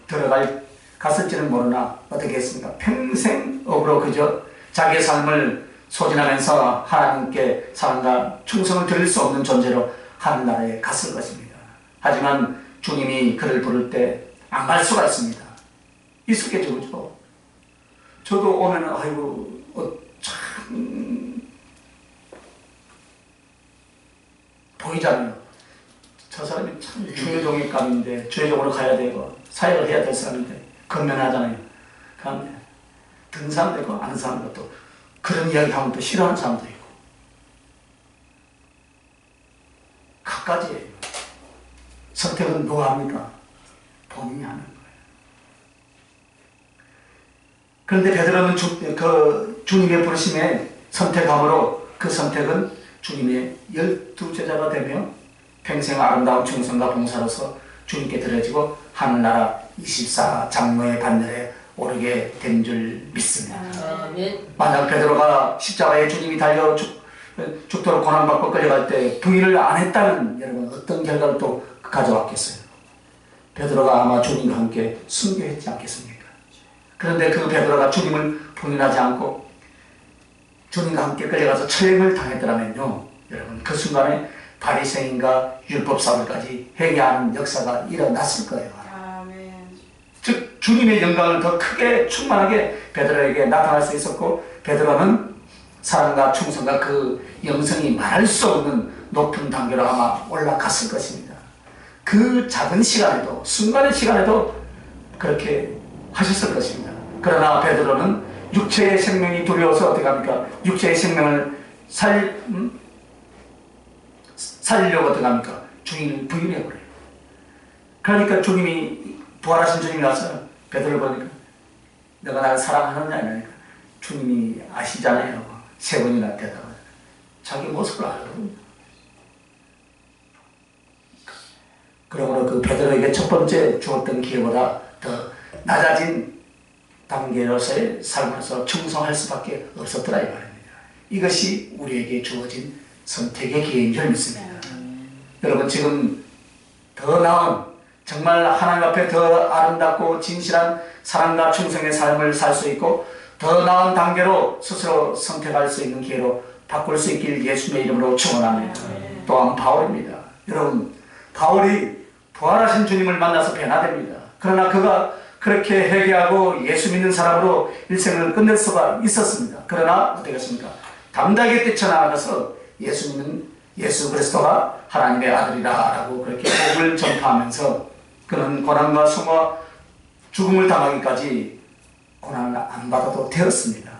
갔을지는 모르나 어떻게 했습니까? 평생 업으로 그저 자기의 삶을 소진하면서 하나님께 사랑과 충성을 드릴 수 없는 존재로 하늘나라에 갔을 것입니다. 하지만 주님이 그를 부를 때 안 갈 수가 있습니다. 있었겠죠, 그죠? 저도 오면 아이고 참 보이잖아요. 저 사람이 참 주의종의 감인데 주의종으로 가야 되고 사역을 해야 될 사람인데 건면하잖아요. 그런데 듣는 사람도 있고 아는 사람도 또 그런 이야기 하면 또 싫어하는 사람도 있고 각가지예요. 선택은 누가 합니까? 본인이 하는 거예요. 그런데 베드로는 주님의 부르심에 선택함으로 그 선택은 주님의 12제자가 되며 평생 아름다운 충성과 봉사로서 주님께 드려지고 하늘나라 24장로의 반열에 오르게 된 줄 믿습니다. 만약 베드로가 십자가에 주님이 달려 죽도록 고난받고 끌려갈 때 부인을 안 했다면 여러분 어떤 결과를 또 가져왔겠어요? 베드로가 아마 주님과 함께 순교했지 않겠습니까? 그런데 그 베드로가 주님을 부인하지 않고 주님과 함께 끌려가서 처형을 당했더라면요, 여러분, 그 순간에 바리새인과 율법사들까지 회개하는 역사가 일어났을 거예요. 아멘. 즉 주님의 영광을 더 크게 충만하게 베드로에게 나타날 수 있었고, 베드로는 사랑과 충성과 그 영성이 말할 수 없는 높은 단계로 아마 올라갔을 것입니다. 그 작은 시간에도, 순간의 시간에도 그렇게 하셨을 것입니다. 그러나 베드로는 육체의 생명이 두려워서 어떻게 합니까? 육체의 생명을 살리려고 어떻게 합니까? 주인을 부인해버려요. 그러니까 주님이, 부활하신 주님이 와서 베드로를 보니까 너가 나를 사랑하느냐 이러니까 주님이 아시잖아요. 3번이나 대답을. 자기 모습을 알거든요. 그러므로 그 베드로에게 첫 번째 주었던 기회보다 더 낮아진 단계로서의 삶에서 충성할 수밖에 없었더라 이 말입니다. 이것이 우리에게 주어진 선택의 기회인 줄 믿습니다. 여러분, 지금 더 나은, 정말 하나님 앞에 더 아름답고 진실한 사랑과 충성의 삶을 살 수 있고 더 나은 단계로 스스로 선택할 수 있는 기회로 바꿀 수 있길 예수님의 이름으로 축원합니다. 또한 바울입니다. 여러분, 바울이 부활하신 주님을 만나서 변화됩니다. 그러나 그가 그렇게 회개하고 예수 믿는 사람으로 일생을 끝낼 수가 있었습니다. 그러나 어떻게 했습니까? 담대하게 뛰쳐나가서 예수 믿는 예수 그리스도가 하나님의 아들이라 라고 그렇게 복음을 전파하면서 그는 고난과 수모와 죽음을 당하기까지 고난을 안 받아도 되었습니다.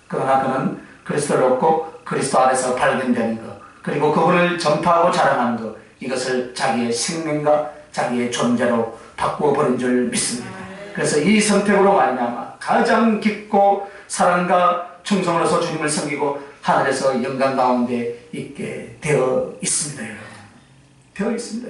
그러나 그는 그리스도를 얻고 그리스도 안에서 발견되는 것, 그리고 그분을 전파하고 자랑하는 것, 이것을 자기의 생명과 자기의 존재로 바꾸어 버린 줄 믿습니다. 그래서 이 선택으로 말미암아 가장 깊고 사랑과 충성으로서 주님을 섬기고 하늘에서 영광 가운데 있게 되어 있습니다. 여러분, 되어 있습니다.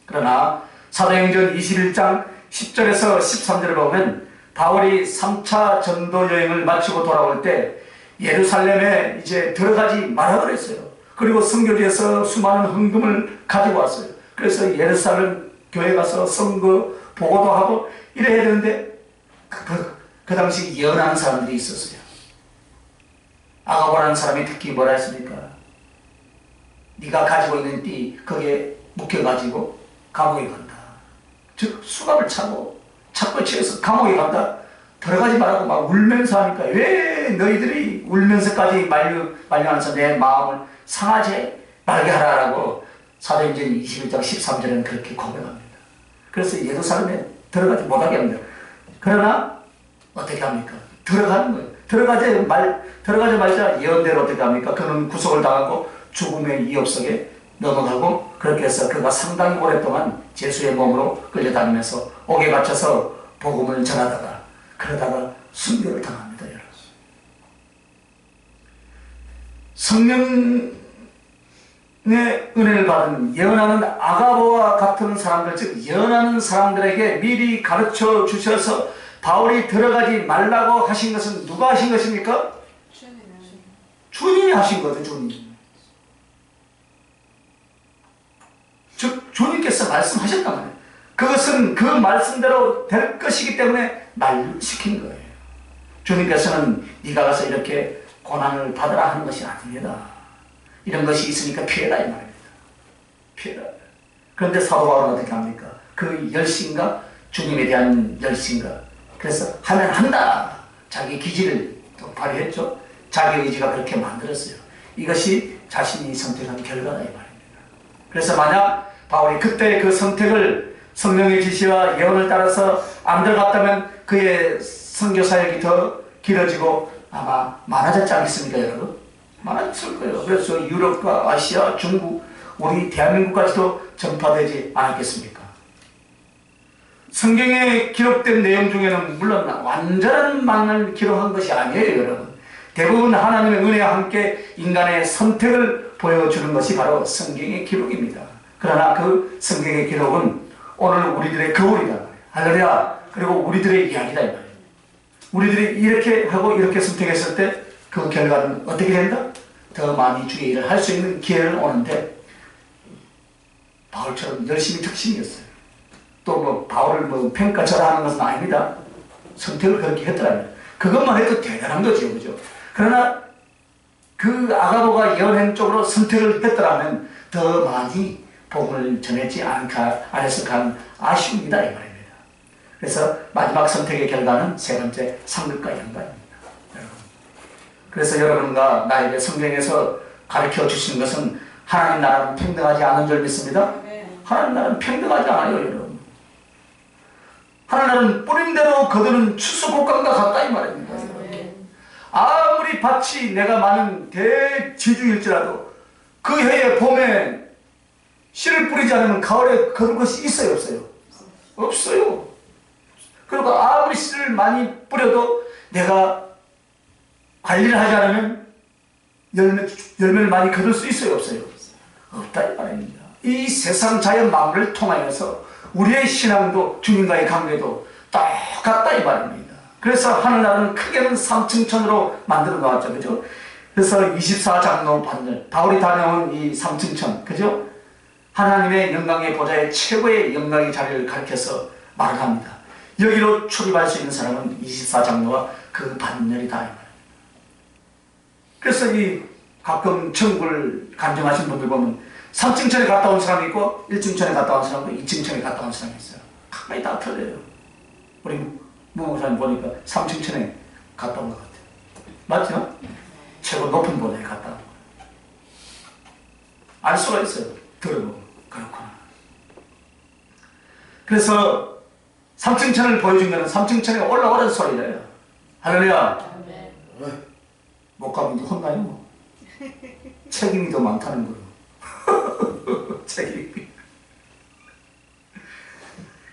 그러나 사도행전 21장 10절에서 13절을 보면 바울이 3차 전도 여행을 마치고 돌아올 때 예루살렘에 이제 들어가지 말아 그랬어요. 그리고 선교지에서 수많은 헌금을 가지고 왔어요. 그래서 예루살렘 교회 가서 선거 보고도 하고 이래야 되는데 그 당시 예언하는 사람들이 있었어요. 아가보라는 사람이 특히 뭐라 했습니까? 네가 가지고 있는 띠 거기에 묶여가지고 감옥에 간다. 즉 수갑을 차고 착고 치여서 감옥에 간다. 들어가지 말라고 막 울면서 하니까 왜 너희들이 울면서까지 만류하면서 내 마음을 상하지 말게 하라라고 사도행전 21장 13절에는 그렇게 고백합니다. 그래서 예루살렘에 들어가지 못하게 합니다. 그러나 어떻게 합니까? 들어가는 거예요. 들어가자마자 예언대로 어떻게 합니까? 그는 구속을 당하고 죽음의 위협 속에 넘어가고, 그렇게 해서 그가 상당히 오랫동안 제수의 몸으로 끌려다니면서 옥에 갇혀서 복음을 전하다가 그러다가 순교를 당합니다. 여러분, 성령의 은혜를 받은 예언하는 아가보와 같은 사람들, 즉 예언하는 사람들에게 미리 가르쳐 주셔서 바울이 들어가지 말라고 하신 것은 누가 하신 것입니까? 주님이 하신 거죠. 주님. 즉 주님께서 말씀하셨단 말이에요. 그것은 그 말씀대로 될 것이기 때문에 말시킨 거예요. 주님께서는 네가 가서 이렇게 고난을 받으라 하는 것이 아닙니다. 이런 것이 있으니까 피해라 이 말입니다. 피해라. 그런데 사도 바울은 어떻게 합니까? 그 열심과 주님에 대한 열심과, 그래서 하면 한다. 자기 기질을 또 발휘했죠. 자기 의지가 그렇게 만들었어요. 이것이 자신이 선택한 결과다 이 말입니다. 그래서 만약 바울이 그때 그 선택을 성령의 지시와 예언을 따라서 안 들어갔다면 그의 선교 사역이 더 길어지고 아마 많아졌지 않겠습니까, 여러분? 많아졌을 거예요. 그래서 유럽과 아시아, 중국, 우리 대한민국까지도 전파되지 않았겠습니까? 성경에 기록된 내용 중에는 물론 완전한 만을 기록한 것이 아니에요, 여러분. 대부분 하나님의 은혜와 함께 인간의 선택을 보여주는 것이 바로 성경의 기록입니다. 그러나 그 성경의 기록은 오늘 우리들의 거울이다. 할렐루야. 그리고 우리들의 이야기다. 우리들이 이렇게 하고 이렇게 선택했을 때 그 결과는 어떻게 된다? 더 많이 주의 일을 할 수 있는 기회를 오는데, 바울처럼 열심히 특심이었어요. 또 뭐 바울을 뭐 평가절하하는 것은 아닙니다. 선택을 그렇게 했더라면 그것만 해도 대단한 거죠. 그죠? 그러나 그 아가보가 예언한 쪽으로 선택을 했더라면 더 많이 복음을 전했지 않았을까 하는 아쉬움이다 이 말입니다. 그래서 마지막 선택의 결과는 세 번째 상급과 영광입니다. 그래서 여러분과 나에게 성경에서 가르쳐 주신 것은 하나님 나라는 평등하지 않은 줄 믿습니다. 하나님 나라는 평등하지 않아요, 여러분. 하나님 나라는 뿌림대로 거두는 추수곡감과 같다 이 말입니다. 아무리 밭이 내가 많은 대지주일지라도 그 해에 봄에 씨를 뿌리지 않으면 가을에 거둘 것이 있어요, 없어요? 없어요. 그리고 아무리 씨를 많이 뿌려도 내가 관리를 하지 않으면 열매를 많이 거둘 수 있어요, 없어요? 없다 이 말입니다. 이 세상 자연 만물을 통하여서 우리의 신앙도 주님과의 관계도 똑같다 이 말입니다. 그래서 하늘나라는 크게는 3층천으로 만들어 놓았죠, 그죠? 그래서 24장로 반열, 바울이 다녀온 이 3층천, 그죠? 하나님의 영광의 보좌에 최고의 영광의 자리를 가리켜서 말을 합니다. 여기로 출입할 수 있는 사람은 24장로와 그 반열이다 이 말입니다. 그래서 이 가끔 천국을 간증하신 분들 보면 3층천에 갔다 온 사람이 있고 1층천에 갔다 온 사람도 2층천에 갔다 온 사람이 있어요. 가만히 다 틀려요. 우리 무목사님 보니까 3층천에 갔다 온 것 같아요. 맞죠? 최고 높은 보좌에 갔다 온 거예요. 알 수가 있어요. 들어보면. 그렇구나. 그래서 3층천을 보여준 거는 3층천에 올라오라는 소리래요. 할렐루야. 못 가면 이제 혼나요. 뭐. 책임이 더 많다는 거예요. 책임이.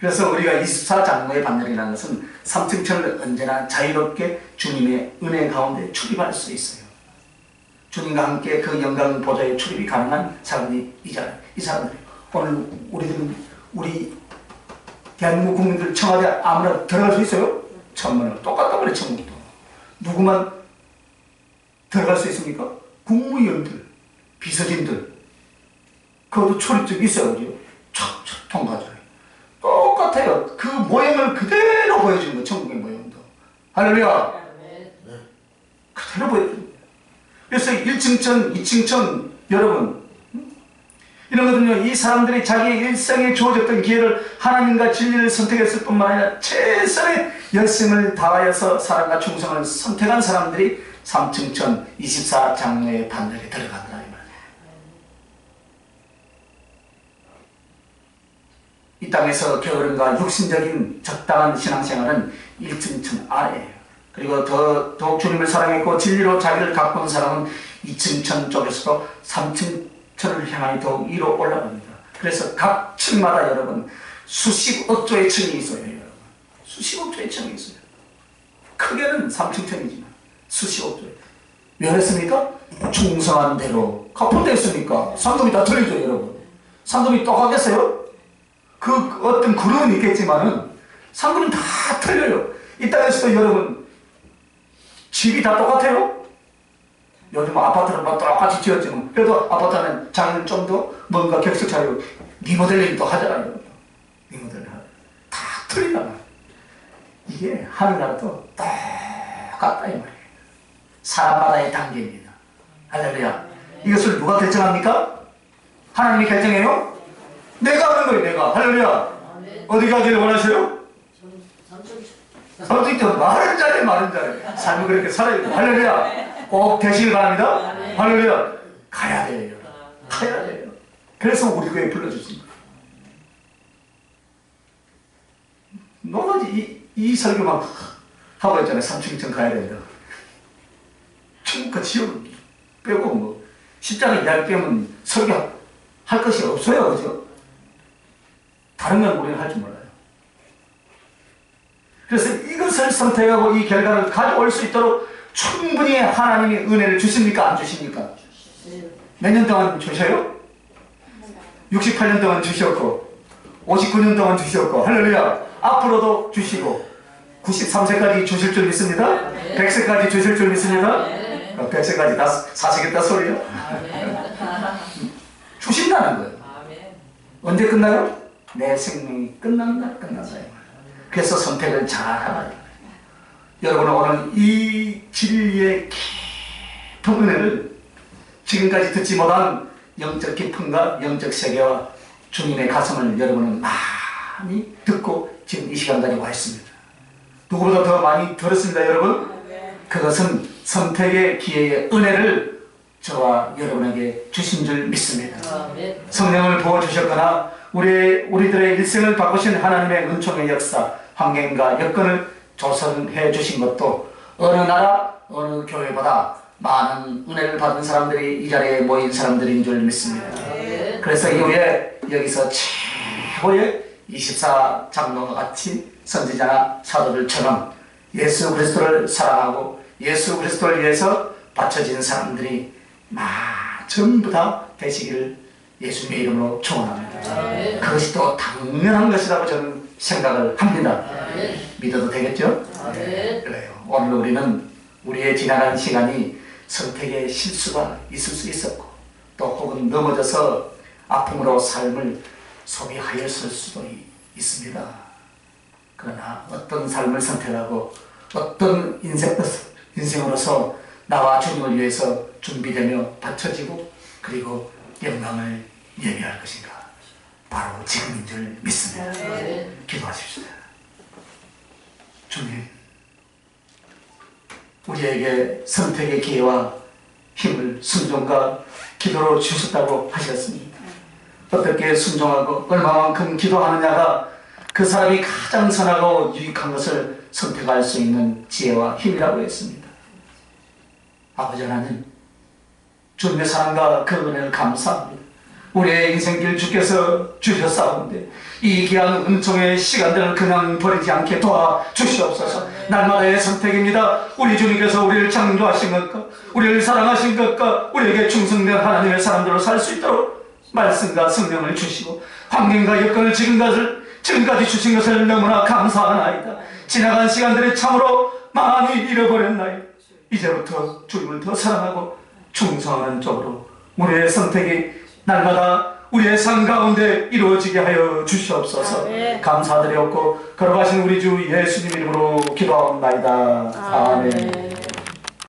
그래서 우리가 24장로의 반열이라는 것은 3층천을 언제나 자유롭게 주님의 은혜 가운데 출입할 수 있어요. 주님과 함께 그 영광 보좌에 출입이 가능한 사람이 이 사람들. 오늘 우리 대한민국 국민들 청와대 아무나 들어갈 수 있어요? 천만원. 똑같다 그래, 천국도. 누구만 들어갈 수 있습니까? 국무위원들, 비서진들. 그것도 출입증 있어요, 그죠? 촥촥 통과죠. 똑같아요. 그 모형을 그대로 보여주는 거예요, 천국의 모형도. 할렐루야. 그대로 보여주는 거예요. 그래서 1층천, 2층천, 여러분, 이런 거든요. 이 사람들이 자기의 일생에 주어졌던 기회를 하나님과 진리를 선택했을 뿐만 아니라 최선의 열심을 다하여서 사랑과 충성을 선택한 사람들이 3층천 24장로의 반열에 들어간다 이 말이에요. 이 땅에서 게으름과 육신적인 적당한 신앙생활은 1층천 아래예요. 그리고 더욱 주님을 사랑했고 진리로 자기를 가꾼 사람은 2층천 쪽에서도 3층천을 향하여 더욱 위로 올라갑니다. 그래서 각 층마다 여러분 수십억 조의 층이 있어요. 여러분. 수십억 조의 층이 있어요. 크게는 3층천이지만 수십억 조의. 왜 그랬습니까? 충성한 대로 갚은댔습니까? 상금이 다 틀리죠, 여러분. 상금이 똑같겠어요? 그 어떤 그룹은 있겠지만은 상금은 다 틀려요. 이 땅에서도 여러분 집이 다 똑같아요? 요즘 아파트는 막 똑같이 지었지만 그래도 아파트는 장은 좀 더 뭔가 격식 차이로 리모델링도 하잖아요. 리모델링 다 틀리잖아요. 이게 하늘나라도 똑같다 이 말이에요. 사람마다의 단계입니다. 할렐루야. 이것을 누가 결정합니까? 하나님이 결정해요? 내가 하는 거예요. 내가. 할렐루야. 어디 가기를 원하세요? 삼층천. 말은 잘해, 말은 잘해. 삶을 그렇게 살아야 돼요. 할렐루야. 꼭 되시길 바랍니다. 할렐루야. 가야 돼요. 가야 돼요. 그래서 우리 교회에 불러주십니다. 너무 이 설교만 하고 있잖아요. 3층천 가야 된다. 천국과 지옥 빼고 뭐 십자가 이야기 빼면 설교할 것이 없어요. 그죠? 다른 건 우리는 할 줄 몰라요. 그래서 이것을 선택하고 이 결과를 가져올 수 있도록 충분히 하나님이 은혜를 주십니까? 안 주십니까? 몇 년 동안 주셔요? 68년 동안 주셨고 59년 동안 주셨고 할렐루야. 앞으로도 주시고 93세까지 주실 줄 믿습니다. 100세까지 주실 줄 믿습니다. 100세까지 다 사시겠다 소리요. 주신다는 거예요. 언제 끝나요? 내 생명이 끝난다. 그래서 선택을 잘 하라. 여러분은 오늘 이 진리의 깊은 은혜를 지금까지 듣지 못한 영적 깊음과 영적 세계와 주님의 가슴을 여러분은 많이 듣고 지금 이 시간까지 와 있습니다. 누구보다 더 많이 들었습니다, 여러분. 그것은 선택의 기회의 은혜를 저와 여러분에게 주신 줄 믿습니다. 성령을 부어주셨거나 우리들의 일생을 바꾸신 하나님의 은총의 역사, 환경과 여건을 조성해 주신 것도 어느 나라, 어느 교회보다 많은 은혜를 받은 사람들이 이 자리에 모인 사람들인 줄 믿습니다. 그래서 이후에 여기서 최고의 24 장로와 같이 선지자나 사도들처럼 예수 그리스도를 사랑하고 예수 그리스도를 위해서 바쳐진 사람들이 전부 다 되시기를 예수님의 이름으로 축원합니다. 그것이 또 당연한 것이라고 저는 생각을 합니다. 믿어도 되겠죠? 그래요. 오늘 우리는 우리의 지나간 시간이 선택의 실수가 있을 수 있었고 또 혹은 넘어져서 아픔으로 삶을 소비하였을 수도 있습니다. 그러나 어떤 삶을 선택하고 어떤 인생으로서 나와 주님을 위해서 준비되며 바쳐지고 그리고 영광을 예비할 것인가? 바로 지금인 줄 믿습니다. 기도하십시오. 주님, 우리에게 선택의 기회와 힘을 순종과 기도로 주셨다고 하셨습니다. 어떻게 순종하고 얼마만큼 기도하느냐가 그 사람이 가장 선하고 유익한 것을 선택할 수 있는 지혜와 힘이라고 했습니다. 아버지 하나님, 주님의 사랑과 그 은혜를 감사합니다. 우리의 인생길 주께서 주셨사온데 이 귀한 은총의 시간들을 그냥 버리지 않게 도와주시옵소서. 날마다의 선택입니다. 우리 주님께서 우리를 창조하신 것과 우리를 사랑하신 것과 우리에게 충성된 하나님의 사람들로 살 수 있도록 말씀과 성령을 주시고 환경과 여건을 지금까지 주신 것을 너무나 감사하나이다. 지나간 시간들이 참으로 많이 잃어버렸나이다. 이제부터 주님을 더 사랑하고 충성하는 쪽으로 우리의 선택이 날마다 우리의 삶 가운데 이루어지게 하여 주시옵소서. 감사드렸고 걸어가신 우리 주 예수님 이름으로 기도하옵나이다. 아멘.